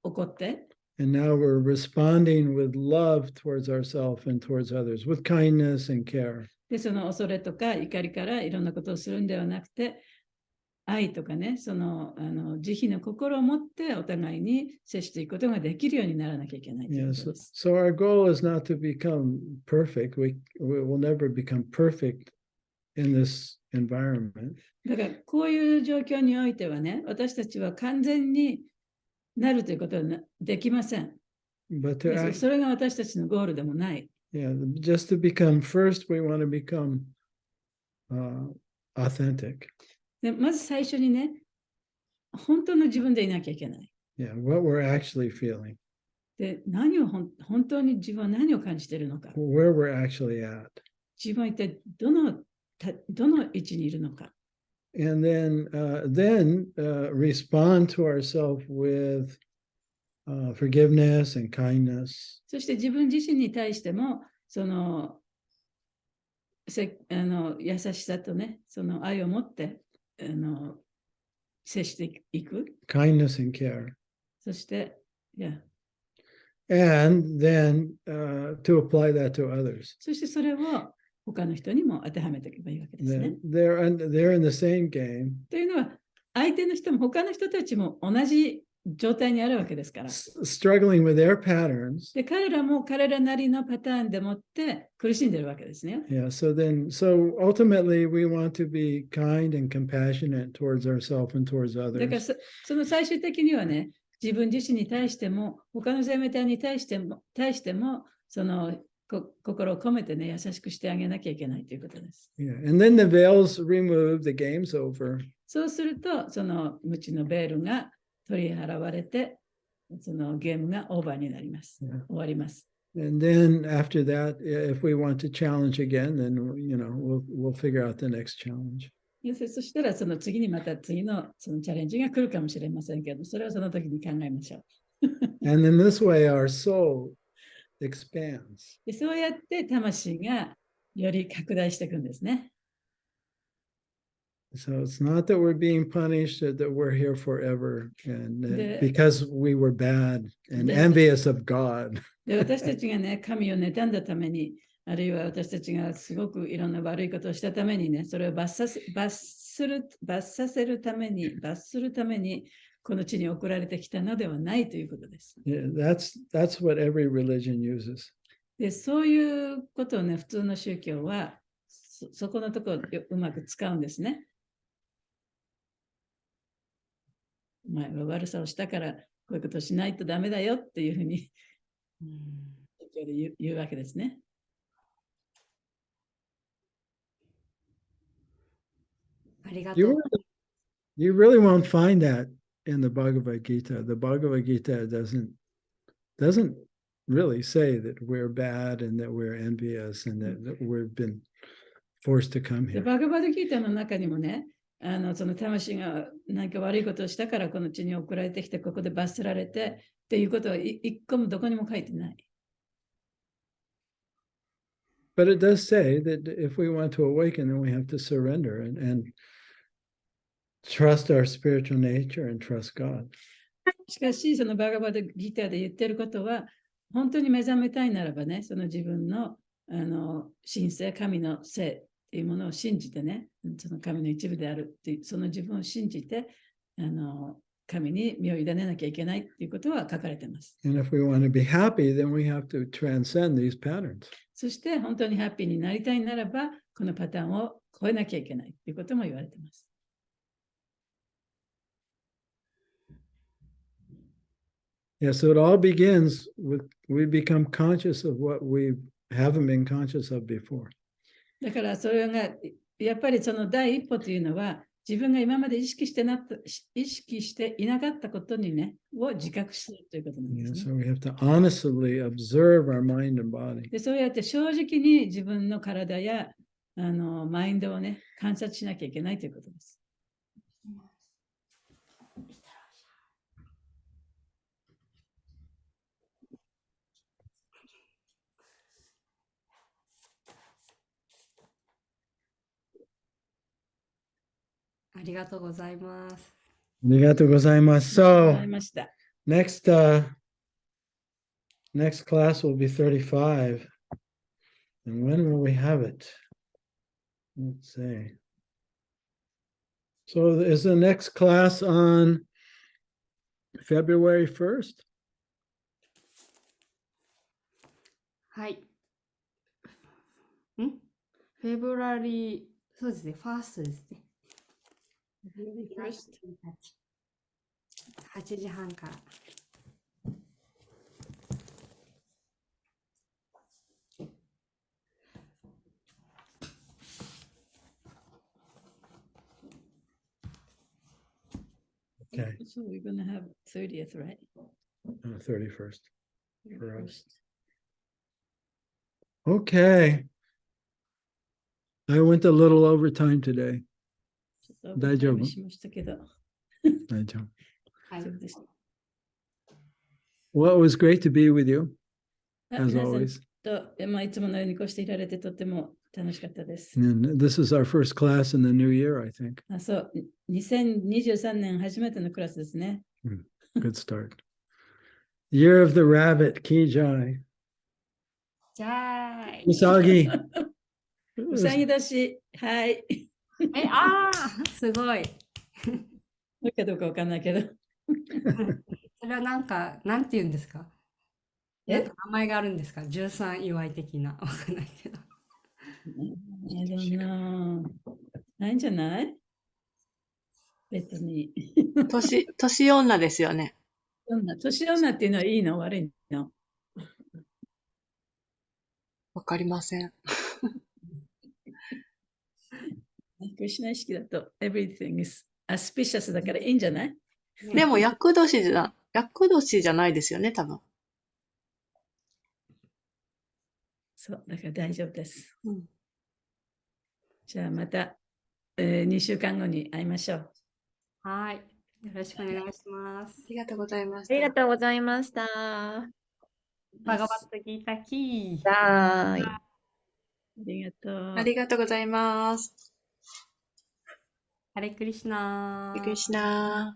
怒って、And now we're responding with love towards ourselves and towards others, with kindness and care. で、その恐れとか怒りからいろんなことをするんではなくて、愛とかね、その慈悲の心を持ってお互いに接していくことができるようにならなきゃいけないという Yeah, ことです。so our goal is not to become perfect. We will never become perfect in this environment. だからこういう状況においてはね、私たちは完全になるということはできません。But to act, それが私たちのゴールでもない。yeah, just to become first, we want to become authentic. でまず最初にね、本当の自分でいなきゃいけない。Yeah, what we're actually feeling, で、本当に自分は何を感じているのか。 where we're actually at. 自分は一体どの位置にいるのか。And then respond to ourselves with forgiveness and kindness. そして自分自身に対しても、その優しさとね、その愛を持って接していく。Kindness and care. そして、And then to apply that to others. そしてそれを他の人にも当てはめていけばいいわけですね。They're in the same game. というのは、相手の人も他の人たちも同じ状態にあるわけですから。 struggling with their patterns. で、彼らも彼らなりのパターンでもって苦しんでるわけですね。 Yeah, so ultimately we want to be kind and compassionate towards ourselves and towards だから others. その最終的にはね、自分自身に対しても、他の生命体に対しても、その心を込めてね、優しくしてあげなきゃいけないということです。Yeah, and then the veil's removed, the game's over. そうすると、その無知のベールが取り払われて、そのゲームがオーバーになります。Yeah. 終わります。And then after that, if we want to challenge again, then we'll figure out the next challenge. そしたら、その次にまた次のそのチャレンジが来るかもしれませんけど、それはその時に考えましょう。And in this way, our soul expands. でそうやって魂がより拡大していくんですね。So it's not that we're being punished, that we're here forever, and The- because we were bad and The- envious of God. で私たちがね、神を妬んだために、あるいは私たちがすごくいろんな悪いことをしたためにね、それを罰するために、この地に送られてきたのではないということです。Yeah, that's what every religion uses. で、そういうことをね、普通の宗教はそこのところをうまく使うんですね。お前は悪さをしたから、こういうことをしないとダメだよっていうふうに宗教で言うわけですね。ありがとう。You really won't find that in the Bhagavad Gita. The Bhagavad Gita doesn't really say that we're bad and that we're envious and that we've been forced to come で here. バガバドギータの中にもね、その魂が何か悪いことをしたからこの地に送られてきて、ここで罰せられてっていうことは一個もどこにも書いてない。But it does say that if we want to awaken, then we have to surrender and trust our spiritual nature and trust God. しかし、そのバガバドギータで言ってることは、本当に目覚めたいならばね、その自分の神性、神の性っていうものを信じてね、その神の一部であるっていう、その自分を信じて、神に身を委ねなきゃいけないっていうことは書かれています。And if we want to be happy, then we have to transcend these patterns. そして本当にハッピーになりたいならば、このパターンを超えなきゃいけないっていうことも言われています。Yeah, so it all begins with we become conscious of what we haven't been conscious of before. だからそれがやっぱりその第一歩というのは、自分が今まで意識していなかったことにね、を自覚するということなんで Yeah, す so ね。 we have to honestly observe our mind and body. でそうやって正直に自分の体やマインドをね、観察しなきゃいけないということです。ありがとうございます。ありがとうございます。ご So ざいました。 next class will be 35. And when will we have it? Let's see. So is the next class on February 1st? はい。フェブラリー、そうですね、ファーストですね。8時半から。Okay, So we're going to have 30th, right? 31st for us. Okay. I went a little over time today. ちょっとオーバータイムしましたけど、大丈夫です。 Well, it was great to be with you, あ as 皆さん always. と、いつものようにこうしていられてとても楽しかったです。 And this is our first class in the new year, I think. そう、2023年初めてのクラスですね。 Good start. Year of the Rabbit, Kijai. じゃーい。Usagi. うさぎ年、はい。ああ、すごい。どうかどうかわかんないけど。それはなんて言うんですか？なんえか名前があるんですか？13祝い的な。わかんないけど。I don't know. ないんじゃない別に。年女ですよね。年女っていうのはいいの悪いのわかりません。クリシュナ意識だと everything is auspicious だからいいんじゃないでも、厄年じゃないですよね、多分。そう、だから大丈夫です。うんじゃあまた、2週間後に会いましょう。はい。よろしくお願いしますあ。りがとうございましありがた。とうございました。バガバットギータキー。はーい。ありがとう。ありがとうございます。ハレクリシナー。びっくりしなー。